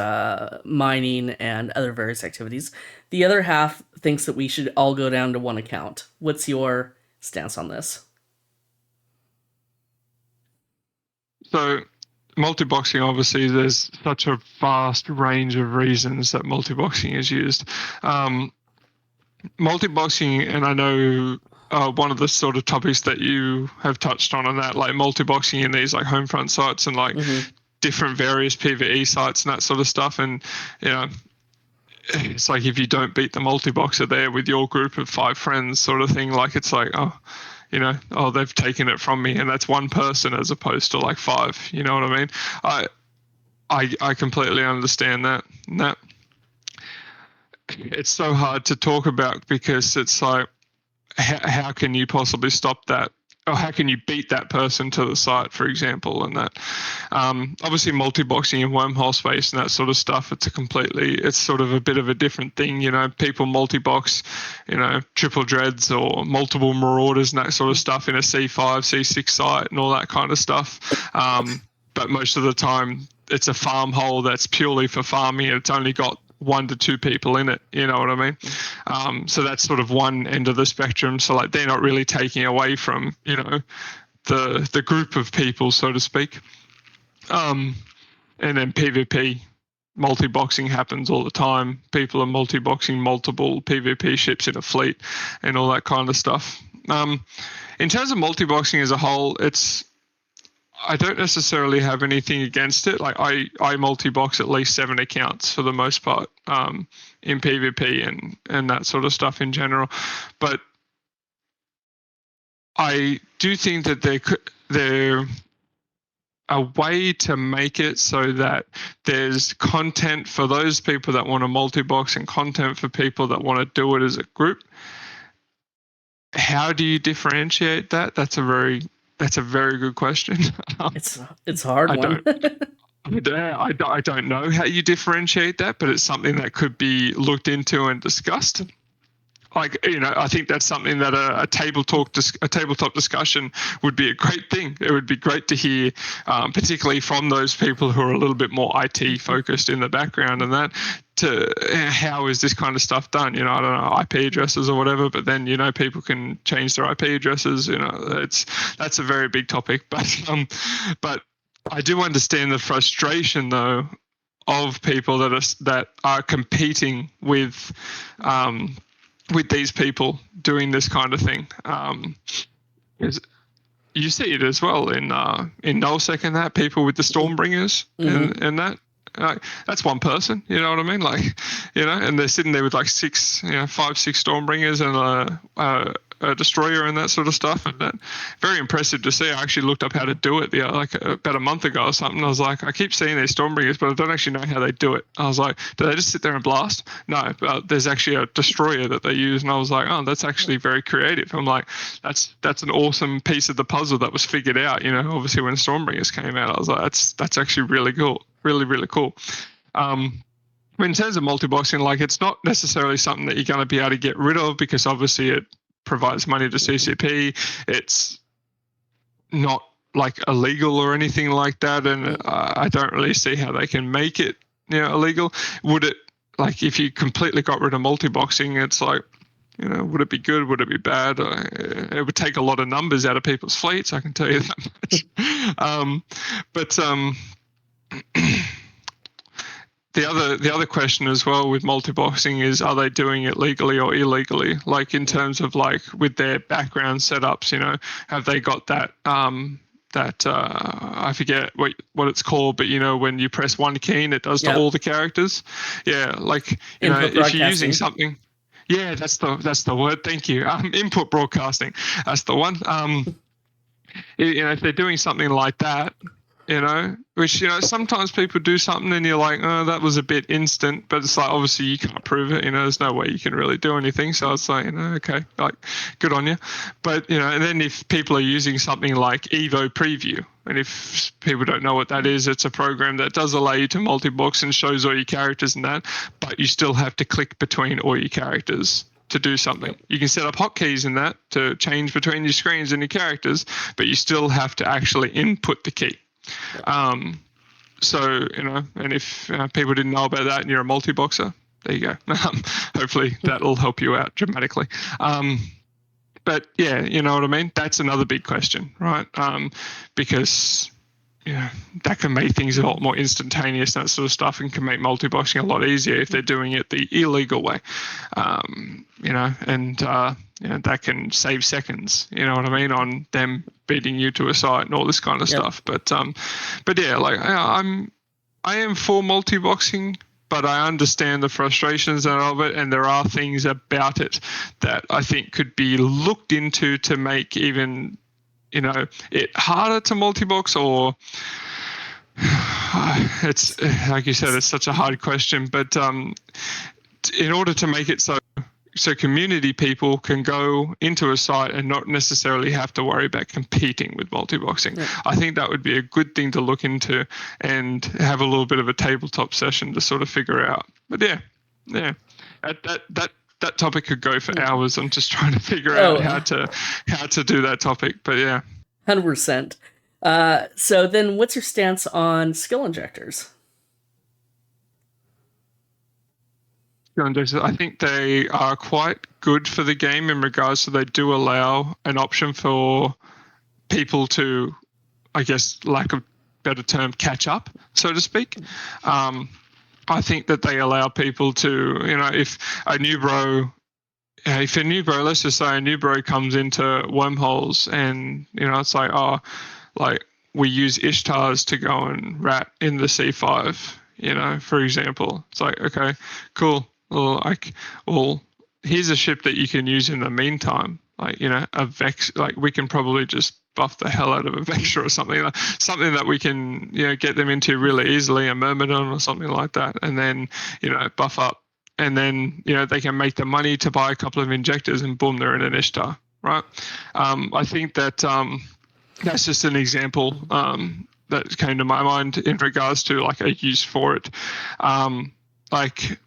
mining, and other various activities. The other half thinks that we should all go down to one account. What's your stance on this? So multi-boxing, obviously, there's such a vast range of reasons that multi-boxing is used. Multi-boxing, and I know one of the sort of topics that you have touched on that, like multi-boxing in these like home front sites and like different various PvE sites and that sort of stuff. And, it's like if you don't beat the multi-boxer there with your group of 5 friends sort of thing, like it's like, they've taken it from me, and that's one person as opposed to like 5. You know what I mean? I completely understand that. It's so hard to talk about, because it's like, how can you possibly stop that? Or how can you beat that person to the site, for example, and that. Obviously, multi-boxing in wormhole space and that sort of stuff, it's sort of a bit of a different thing. People multi-box, triple dreads or multiple marauders and that sort of stuff in a C5, C6 site and all that kind of stuff. But most of the time, it's a farm hole that's purely for farming, and it's only got 1 to 2 people in it, you know what I mean? So that's sort of one end of the spectrum. So like they're not really taking away from, the group of people, so to speak. And then PvP, multi-boxing happens all the time. People are multi-boxing multiple PvP ships in a fleet and all that kind of stuff. In terms of multi-boxing as a whole, I don't necessarily have anything against it. Like I multi-box at least 7 accounts for the most part, in PvP and that sort of stuff in general. But I do think that there a way to make it so that there's content for those people that want to multi-box and content for people that want to do it as a group. How do you differentiate that? That's a very good question. It's a hard one. I don't know how you differentiate that, but it's something that could be looked into and discussed. Like, I think that's something that a tabletop discussion would be a great thing. It would be great to hear, particularly from those people who are a little bit more IT focused in the background, and that to how is this kind of stuff done? I don't know, IP addresses or whatever, but then people can change their IP addresses. That's a very big topic, but I do understand the frustration though of people that are competing with these people doing this kind of thing. You see it as well in nullsec and that, people with the Stormbringers and that. That's one person, you know what I mean? Like, and they're sitting there with like 5, 6 Stormbringers and a destroyer and that sort of stuff. And that, very impressive to see. I actually looked up how to do it like about a month ago or something. I was like, I keep seeing these Stormbringers, but I don't actually know how they do it. I was like, do they just sit there and blast? No, there's actually a destroyer that they use. And I was like, oh, that's actually very creative. I'm like, that's an awesome piece of the puzzle that was figured out. Obviously when Stormbringers came out, I was like, that's actually really cool. Really, really cool. In terms of multi-boxing, like it's not necessarily something that you're going to be able to get rid of, because obviously it provides money to CCP. It's not like illegal or anything like that, and I don't really see how they can make it illegal. Would it, like, if you completely got rid of multi-boxing, it's like, would it be good? Would it be bad? It would take a lot of numbers out of people's fleets, I can tell you that much. the other question as well with multi-boxing is, are they doing it legally or illegally? Like in terms of like with their background setups, have they got that I forget what it's called, but when you press one key and it does to all Yep. the characters. Yeah, like Input if you're using broadcasting. something. Yeah, that's the word. Thank you. Input broadcasting. That's the one. If they're doing something like that, which sometimes people do something and you're like, oh, that was a bit instant, but it's like obviously you can't prove it. There's no way you can really do anything. So it's like, okay, like good on you. But and then if people are using something like Evo Preview, and if people don't know what that is, it's a program that does allow you to multi-box and shows all your characters and that, but you still have to click between all your characters to do something. Yep. You can set up hotkeys in that to change between your screens and your characters, but you still have to actually input the key. Yep. So, and if people didn't know about that and you're a multi-boxer, there you go. Hopefully that'll help you out dramatically. But yeah, you know what I mean? That's another big question, right? Because that can make things a lot more instantaneous, that sort of stuff, and can make multi-boxing a lot easier if they're doing it the illegal way. And that can save seconds, you know what I mean, on them beating you to a site and all this kind of Yep. stuff. But yeah, like I am for multi-boxing, but I understand the frustrations of it, and there are things about it that I think could be looked into to make even it harder to multi-box, or it's like you said, it's such a hard question, but in order to make it so community people can go into a site and not necessarily have to worry about competing with multi-boxing. Yep. I think that would be a good thing to look into and have a little bit of a tabletop session to sort of figure out. But yeah, that topic could go for hours. I'm just trying to figure out how to do that topic. But yeah, 100%. So then, what's your stance on skill injectors? I think they are quite good for the game in regards to they do allow an option for people to, I guess, lack of better term, catch up, so to speak. I think that they allow people to, if a new bro, let's just say a new bro comes into wormholes and, it's like, we use Ishtars to go and rat in the C5, for example. It's like, okay, cool. Well, here's a ship that you can use in the meantime. Like, a Vex, like we can probably just buff the hell out of a Vextra or something that we can, get them into really easily, a Myrmidon or something like that, and then, buff up. And then, they can make the money to buy a couple of injectors and boom, they're in an Ishtar, right? I think that that's just an example that came to my mind in regards to like a use for it. Like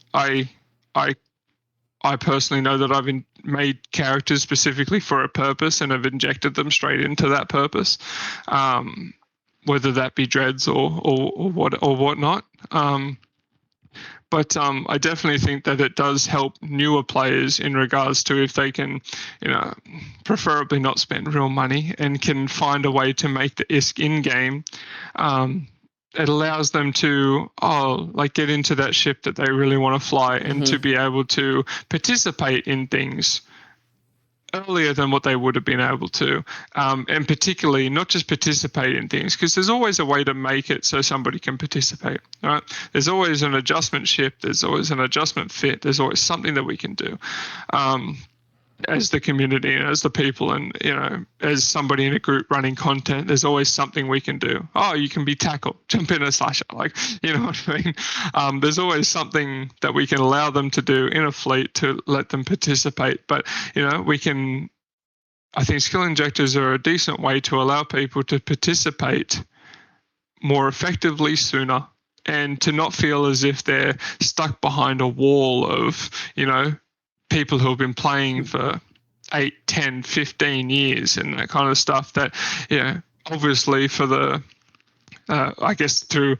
I personally know that I've made characters specifically for a purpose and have injected them straight into that purpose, whether that be dreads or whatnot. But I definitely think that it does help newer players in regards to if they can, preferably not spend real money and can find a way to make the ISK in-game. It allows them to get into that ship that they really want to fly and to be able to participate in things earlier than what they would have been able to, and particularly not just participate in things, because there's always a way to make it so somebody can participate, right? There's always an adjustment ship, there's always an adjustment fit, there's always something that we can do as the community and as the people, and as somebody in a group running content, there's always something we can do. You can be tackle, jump in a slasher, like, you know what I mean? There's always something that we can allow them to do in a fleet to let them participate. But I think skill injectors are a decent way to allow people to participate more effectively sooner, and to not feel as if they're stuck behind a wall of people who have been playing for 8, 10, 15 years and that kind of stuff, that, obviously for the, I guess through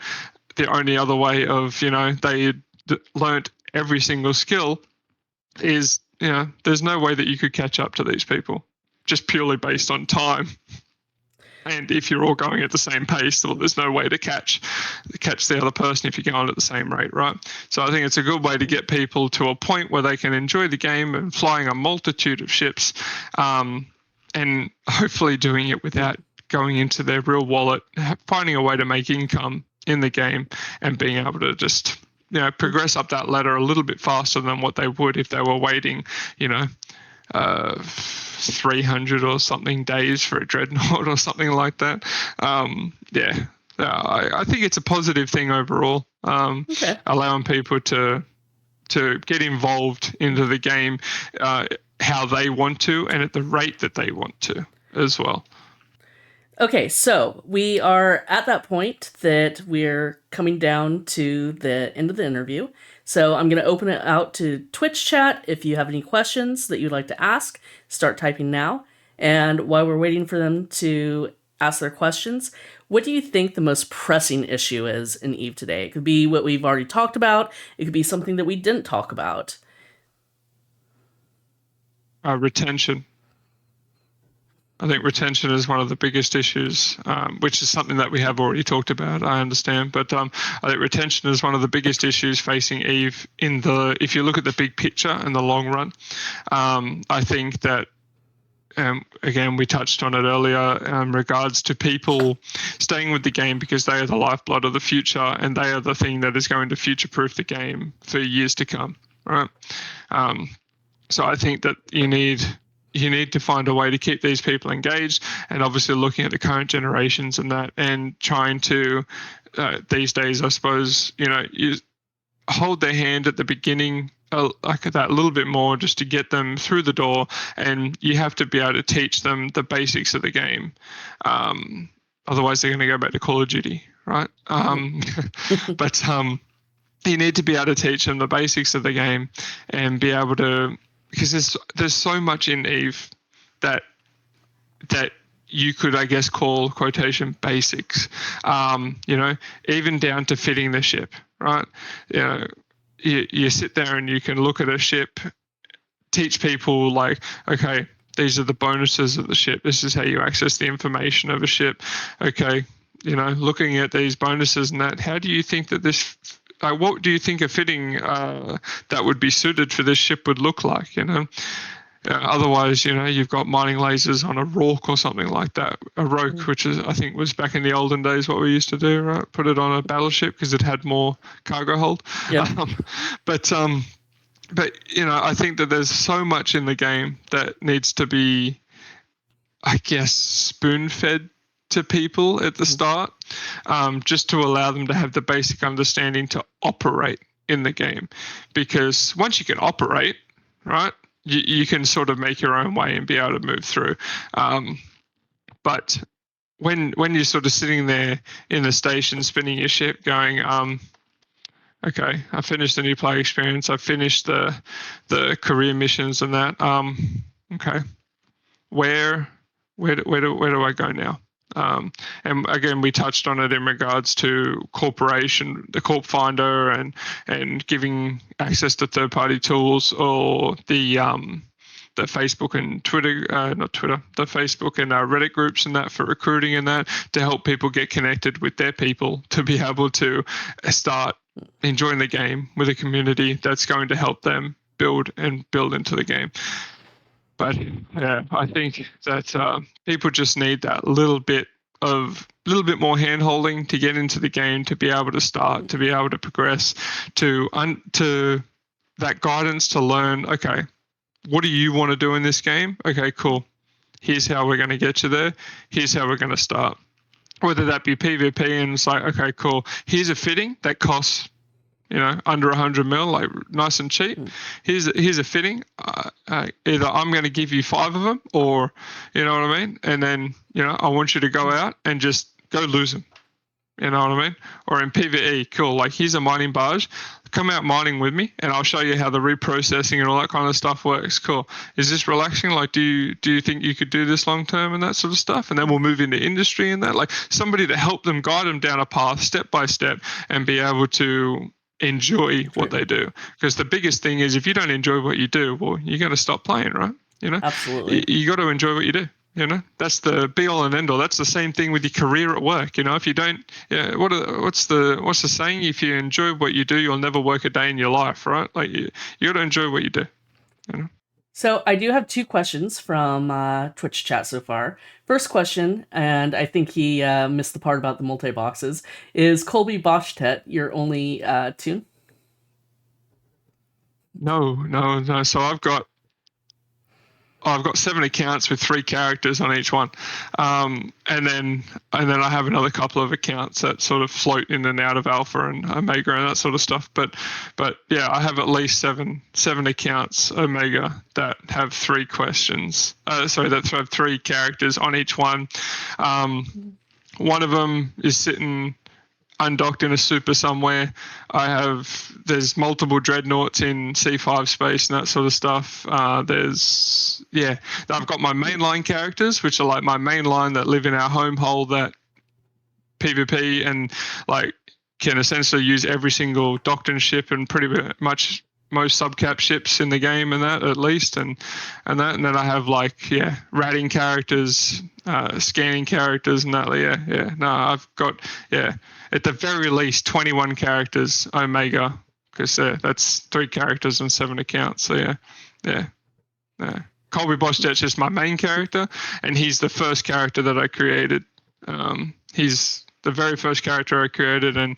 the only other way of, they learnt every single skill is, there's no way that you could catch up to these people just purely based on time. And if you're all going at the same pace, well, there's no way to catch the other person if you're going at the same rate, right? So I think it's a good way to get people to a point where they can enjoy the game and flying a multitude of ships, and hopefully doing it without going into their real wallet, finding a way to make income in the game and being able to just progress up that ladder a little bit faster than what they would if they were waiting 300 or something days for a dreadnought or something like that. I think it's a positive thing overall. Okay. Allowing people to get involved into the game how they want to and at the rate that they want to as well. Okay, so we are at that point that we're coming down to the end of the interview. So I'm going to open it out to Twitch chat. If you have any questions that you'd like to ask, start typing now. And while we're waiting for them to ask their questions, what do you think the most pressing issue is in EVE today? It could be what we've already talked about. It could be something that we didn't talk about. Retention. I think retention is one of the biggest issues, which is something that we have already talked about, I understand. But I think retention is one of the biggest issues facing EVE if you look at the big picture and the long run. I think that, again, we touched on it earlier in regards to people staying with the game because they are the lifeblood of the future and they are the thing that is going to future-proof the game for years to come, right? So I think that you need to find a way to keep these people engaged, and obviously looking at the current generations and that, and trying to these days, I suppose, you hold their hand at the beginning like that a little bit more just to get them through the door, and you have to be able to teach them the basics of the game. Otherwise, they're going to go back to Call of Duty, right? But you need to be able to teach them the basics of the game and be able to, because there's so much in EVE that you could, I guess, call quotation basics, even down to fitting the ship, right? You sit there and you can look at a ship, teach people like, okay, these are the bonuses of the ship. This is how you access the information of a ship. Okay, looking at these bonuses and that, how do you think that this, what do you think a fitting that would be suited for this ship would look like, Otherwise, you've got mining lasers on a Rourke or something like that, a Roke, which I think was back in the olden days what we used to do, right? Put it on a battleship because it had more cargo hold. Yep. But I think that there's so much in the game that needs to be, I guess, spoon-fed to people at the start, just to allow them to have the basic understanding to operate in the game. Because once you can operate, right, you can sort of make your own way and be able to move through. But when you're sort of sitting there in the station spinning your ship going, okay, I finished the new player experience, I finished the career missions and that, okay, where do I go now? And again, we touched on it in regards to the Corp Finder, and giving access to third-party tools, or the Facebook and Twitter, the Facebook and Reddit groups and that for recruiting and that, to help people get connected with their people to be able to start enjoying the game with a community that's going to help them build into the game. But yeah, I think that people just need that little bit more hand-holding to get into the game, to be able to start, to be able to progress, to that guidance to learn, okay, what do you want to do in this game? Okay, cool. Here's how we're going to get you there. Here's how we're going to start. Whether that be PvP, and it's like, okay, cool. Here's a fitting that costs, under 100 mil, like nice and cheap. Here's a fitting. Either I'm going to give you 5 of them, or, you know what I mean? And then, I want you to go out and just go lose them. You know what I mean? Or in PvE, cool. Like, here's a mining barge. Come out mining with me, and I'll show you how the reprocessing and all that kind of stuff works. Cool. Is this relaxing? Like, do you think you could do this long term and that sort of stuff? And then we'll move into industry and that. Like, somebody to help them, guide them down a path step by step, and be able to enjoy what they do. Because the biggest thing is, if you don't enjoy what you do, well, you're going to stop playing, right? Absolutely. You got to enjoy what you do. That's the be all and end all. That's the same thing with your career at work. If you don't, what's the saying? If you enjoy what you do, you'll never work a day in your life, right? Like you got to enjoy what you do. So I do have 2 questions from Twitch chat so far. First question, and I think he missed the part about the multi-boxes, is Colby Bosh'tet your only toon? No. So I've got 7 accounts with 3 characters on each one, and then I have another couple of accounts that sort of float in and out of Alpha and Omega and that sort of stuff. But yeah, I have at least seven accounts Omega that have 3 questions. That have 3 characters on each one. One of them is sitting undocked in a super somewhere. There's multiple dreadnoughts in C5 space and that sort of stuff. I've got my mainline characters, which are like my main line that live in our home hole that PvP and like can essentially use every single Doctrine ship and pretty much most subcap ships in the game and that at least and then I have ratting characters, scanning characters and that. I've got at the very least 21 characters Omega, because that's 3 characters and 7 accounts. So Colby Bosh'tet's just my main character, and he's the first character that I created. He's the very first character I created, and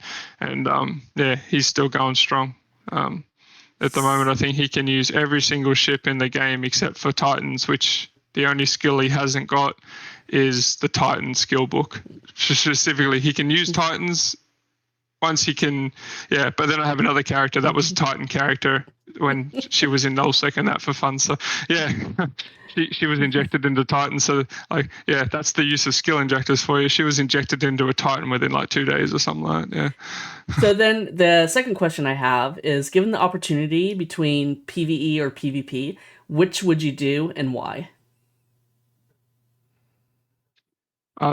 he's still going strong. At the moment, I think he can use every single ship in the game except for Titans, which the only skill he hasn't got is the Titan skill book. Specifically, he can use Titans once he can, but then I have another character that was a Titan character when she was in nullsec and that for fun. So, she was injected into Titan. So, that's the use of skill injectors for you. She was injected into a Titan within 2 days or something like that, So then the second question I have is, given the opportunity between PvE or PvP, which would you do and why?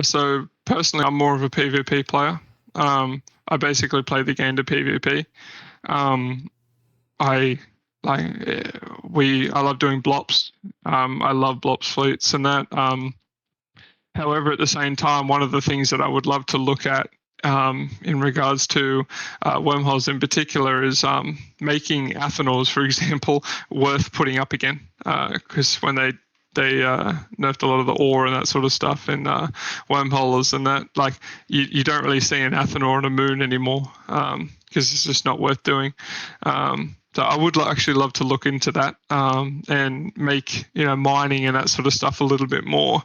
So personally, I'm more of a PvP player. I basically play the game to PvP. I love doing blops. I love blops fleets and that. However, at the same time, one of the things that I would love to look at in regards to wormholes in particular is making Athanors, for example, worth putting up again. Because when they nerfed a lot of the ore and that sort of stuff in wormholes and that, you don't really see an Athanor on a moon anymore because it's just not worth doing. So I would actually love to look into that and make mining and that sort of stuff a little bit more.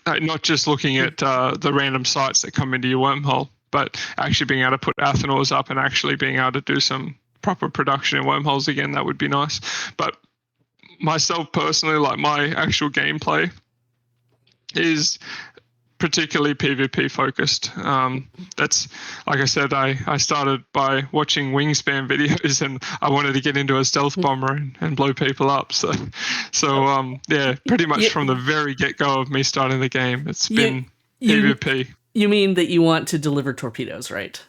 Not just looking at the random sites that come into your wormhole, but actually being able to put Athanors up and actually being able to do some proper production in wormholes again. That would be nice. But myself personally, my actual gameplay is particularly PvP focused. That's, like I said, I started by watching Wingspan videos and I wanted to get into a stealth bomber and blow people up. So pretty much from the very get-go of me starting the game, it's been PvP. You mean that you want to deliver torpedoes, right?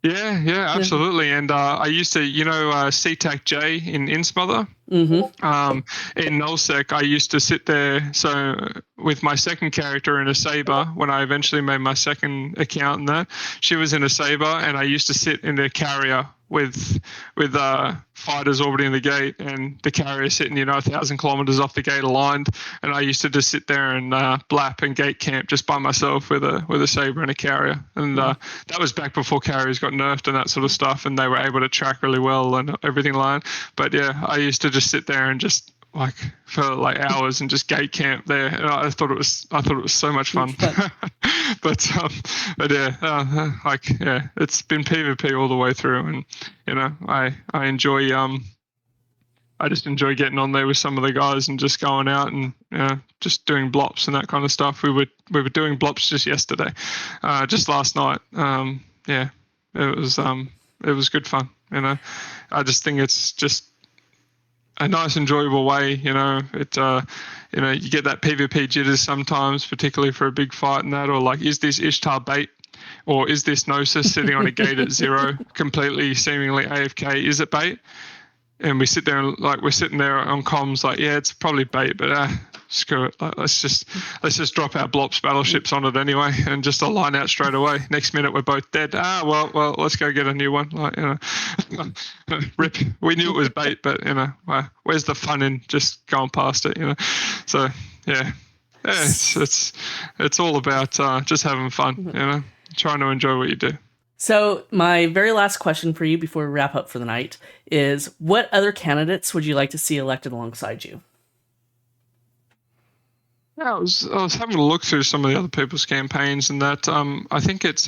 Yeah, absolutely. And I used to, CTAC J in Insmother. Mm-hmm. In nullsec, I used to sit there. So with my second character in a saber, when I eventually made my second account in that, she was in a saber, and I used to sit in the carrier with fighters orbiting the gate, and the carrier sitting 1,000 kilometers off the gate aligned, and I used to just sit there and blap and gate camp just by myself with a saber and a carrier, and that was back before carriers got nerfed and that sort of stuff, and they were able to track really well and everything like that. But I used to just sit there and just for hours and just gate camp there, and I thought it was so much fun. but it's been PvP all the way through, and I enjoy I just enjoy getting on there with some of the guys and just going out and just doing blops and that kind of stuff. We were doing blops just yesterday, just last night. It was good fun. I just think it's just a nice, enjoyable way. You get that PvP jitters sometimes, particularly for a big fight and that, or is this Ishtar bait? Or is this Gnosis sitting on a gate at 0, completely seemingly AFK? Is it bait? And we sit there and we're sitting there on comms it's probably bait, but screw it. Like, let's just drop our Blops battleships on it anyway, and just align out straight away. Next minute we're both dead. Well, let's go get a new one. Like, rip. We knew it was bait, but where's the fun in just going past it? So yeah, it's all about just having fun. Trying to enjoy what you do. So my very last question for you before we wrap up for the night is, what other candidates would you like to see elected alongside you? Yeah, I was having a look through some of the other people's campaigns, and that I think it's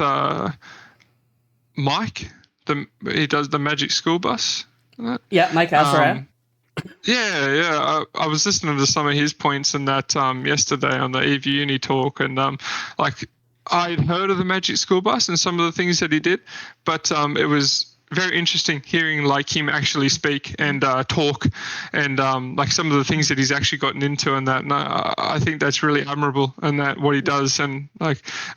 Mike. He does the Magic School Bus. Yeah, Mike Azra. Yeah. I was listening to some of his points in that yesterday on the Eve Uni talk, and I'd heard of the Magic School Bus and some of the things that he did, but it was very interesting hearing him actually speak and talk, and some of the things that he's actually gotten into, and that. And I think that's really admirable, and that what he does. And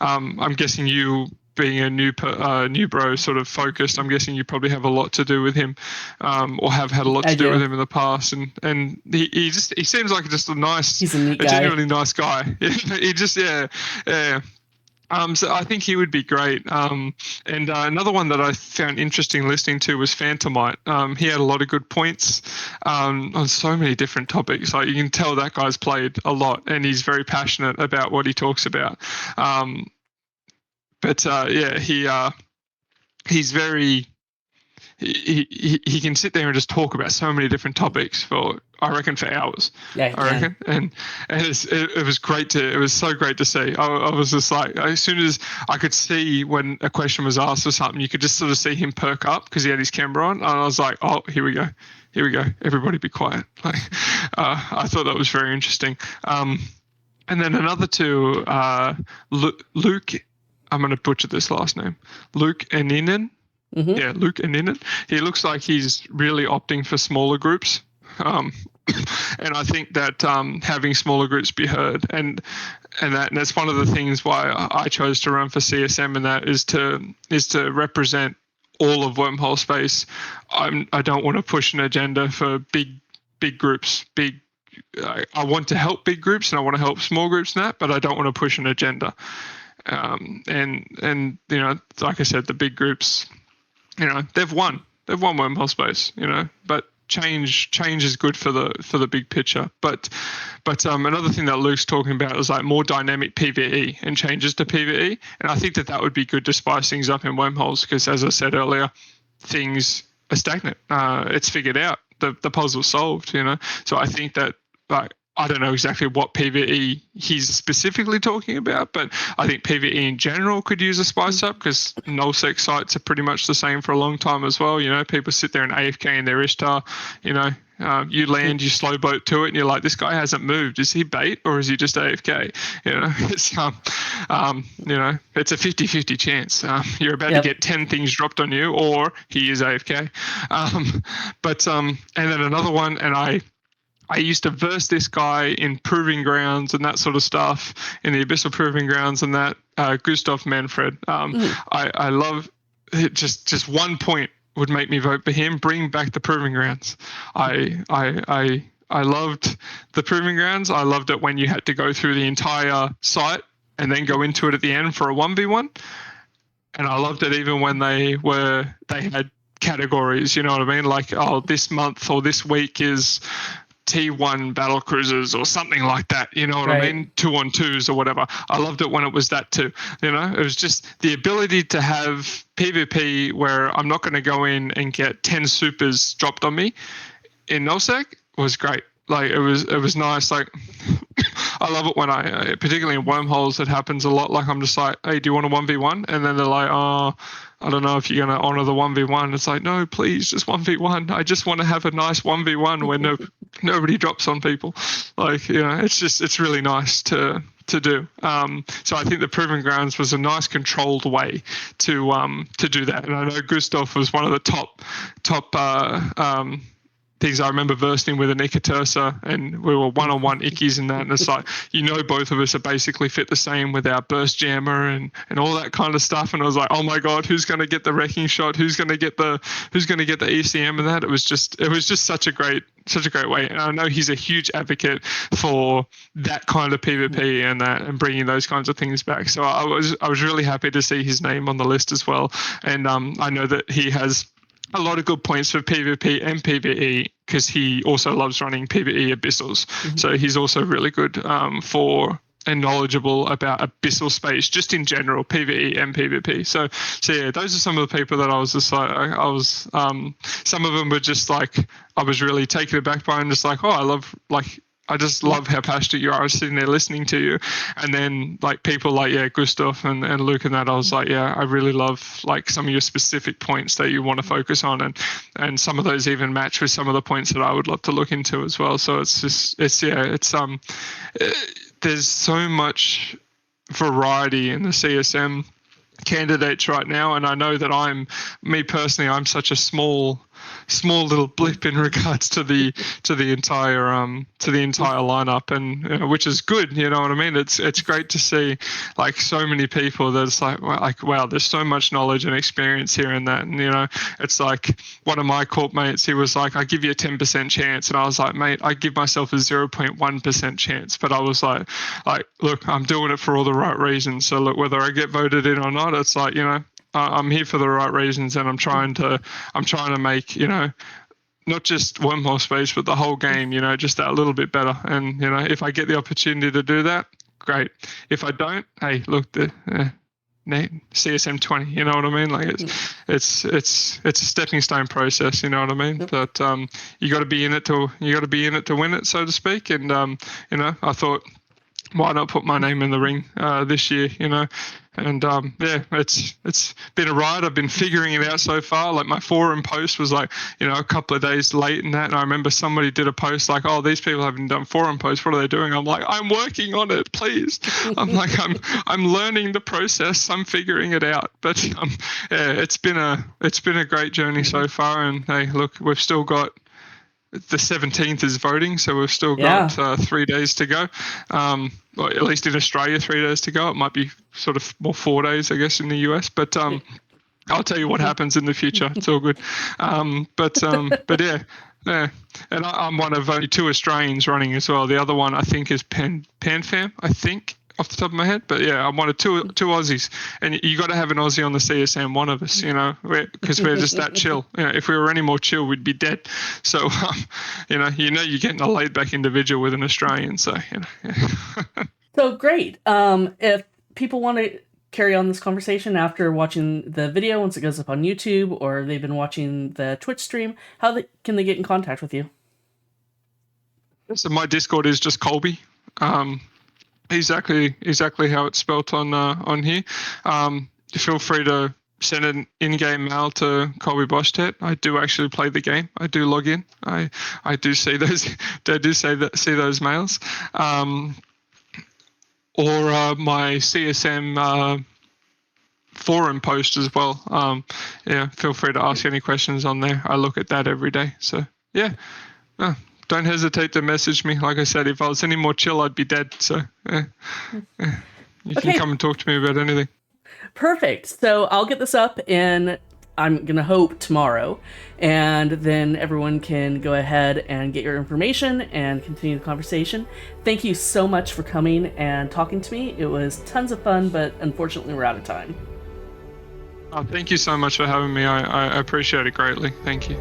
I'm guessing you, being a new bro, sort of focused, I'm guessing you probably have a lot to do with him, or have had a lot to do with him in the past. And he seems like just he's a neat guy. genuinely nice guy. He just yeah. So I think he would be great. And another one that I found interesting listening to was Phantomite. He had a lot of good points on so many different topics. Like, you can tell that guy's played a lot, and he's very passionate about what he talks about. He's very. He can sit there and just talk about so many different topics for hours. Yeah, I reckon, and it was great it was so great to see. I was just like, as soon as I could see when a question was asked or something, you could just sort of see him perk up because he had his camera on, and I was like, oh, here we go, everybody be quiet. I thought that was very interesting. And then another two, Luke. I'm going to butcher this last name, Luke Aninen. Mm-hmm. Yeah, Luke Aninen. He looks like he's really opting for smaller groups. And I think that having smaller groups be heard, and that's one of the things why I chose to run for CSM, and that is to represent all of wormhole space. I don't want to push an agenda for big groups. I want to help big groups, and I want to help small groups in that, but I don't want to push an agenda. And like I said, the big groups, they've won wormhole space, but change is good for the big picture. But another thing that Luke's talking about is more dynamic PvE and changes to PvE, and I think that would be good to spice things up in wormholes, because, as I said earlier, things are stagnant. It's figured out, the puzzle's solved, So I think that I don't know exactly what PvE he's specifically talking about, but I think PvE in general could use a spice up, because nullsec sites are pretty much the same for a long time as well. People sit there and AFK in their Ishtar. You land, you slow boat to it, and you're like, this guy hasn't moved. Is he bait or is he just AFK? It's a 50-50 chance. You're about to get 10 things dropped on you, or he is AFK. And then another one, and I used to verse this guy in Proving Grounds and that sort of stuff, in the Abyssal Proving Grounds and that, Gustav Manfred. I love it. Just 1 point would make me vote for him. Bring back the Proving Grounds. I loved the Proving Grounds. I loved it when you had to go through the entire site and then go into it at the end for a 1v1. And I loved it even when they had categories, you know what I mean? This month or this week is T1 battle cruisers or something like that, you know what I mean? 2-on-2s or whatever. I loved it when it was that too. It was just the ability to have PvP where I'm not going to go in and get 10 supers dropped on me in nullsec was great. It was nice. I love it when particularly in wormholes, it happens a lot. I'm just like, hey, do you want a 1v1? And then they're like, oh, I don't know if you're going to honor the 1v1. It's like, no, please, just 1v1. I just want to have a nice 1v1 where nobody drops on people. It's really nice to do. So I think the Proving Grounds was a nice controlled way to do that. And I know Gustav was one of the top things. I remember versing with an Ikatursa, and we were one-on-one Ickies in that, and it's like, both of us are basically fit the same with our burst jammer and all that kind of stuff. And I was like, oh my god, who's going to get the wrecking shot? Who's going to get the ECM and that? It was just such a great way. And I know he's a huge advocate for that kind of PvP and bringing those kinds of things back. So I was really happy to see his name on the list as well. And I know that he has a lot of good points for PvP and PvE, because he also loves running PvE abyssals. So he's also really good for and knowledgeable about abyssal space, just in general, PvE and PvP. So yeah, those are some of the people that I was just like, some of them were just like, I was really taken aback by, and just like, oh, I just love how passionate you are. I was sitting there listening to you. And then like people like, Gustav and Luke and that, I was like, I really love like some of your specific points that you want to focus on. And some of those even match with some of the points that I would love to look into as well. So there's so much variety in the CSM candidates right now. And I know that me personally, I'm such a small little blip in regards to the entire lineup, and which is good, you know what I mean? It's great to see like so many people that's like wow, there's so much knowledge and experience here and that. And it's like one of my corp mates, he was like, I give you a 10% chance, and I was like, mate, I give myself a 0.1% chance. But I was like look, I'm doing it for all the right reasons. So look, whether I get voted in or not, it's like, I'm here for the right reasons, and I'm trying to make, not just wormhole space, but the whole game, just that little bit better. And if I get the opportunity to do that, great. If I don't, hey, look, the CSM20, you know what I mean? Like it's a stepping stone process, you know what I mean? Yep. But you got to be in it to win it, so to speak. And I thought, why not put my name in the ring this year, And it's been a ride. I've been figuring it out so far. Like my forum post was like, a couple of days late in that. And I remember somebody did a post like, oh, these people haven't done forum posts. What are they doing? I'm like, I'm working on it, please. I'm like, I'm learning the process. I'm figuring it out. But it's been a great journey so far. And hey, look, we've still got the 17th is voting, so we've still got 3 days to go. Well, at least in Australia, 3 days to go. It might be sort of more 4 days, I guess, in the US. But I'll tell you what happens in the future. It's all good. But yeah. And I'm one of only 2 Australians running as well. The other one, I think, is PanFam, I think, off the top of my head. But yeah, I'm one of two Aussies, and you got to have an Aussie on the CSM, one of us, because we're just that chill. If we were any more chill, we'd be dead. So you're getting a laid back individual with an Australian. So So great. If people want to carry on this conversation after watching the video once it goes up on YouTube, or they've been watching the Twitch stream, can they get in contact with you? So my Discord is just Colby. Exactly how it's spelt on here. Feel free to send an in-game mail to Colby Bosh'tet. I do actually play the game. I do log in. I do see those. See those mails. Or my CSM forum post as well. Feel free to ask any questions on there. I look at that every day. So yeah. Don't hesitate to message me. Like I said, if I was any more chill, I'd be dead. So you can come and talk to me about anything. Perfect. So I'll get this up, and I'm going to hope tomorrow. And then everyone can go ahead and get your information and continue the conversation. Thank you so much for coming and talking to me. It was tons of fun, but unfortunately we're out of time. Thank you so much for having me. I appreciate it greatly. Thank you.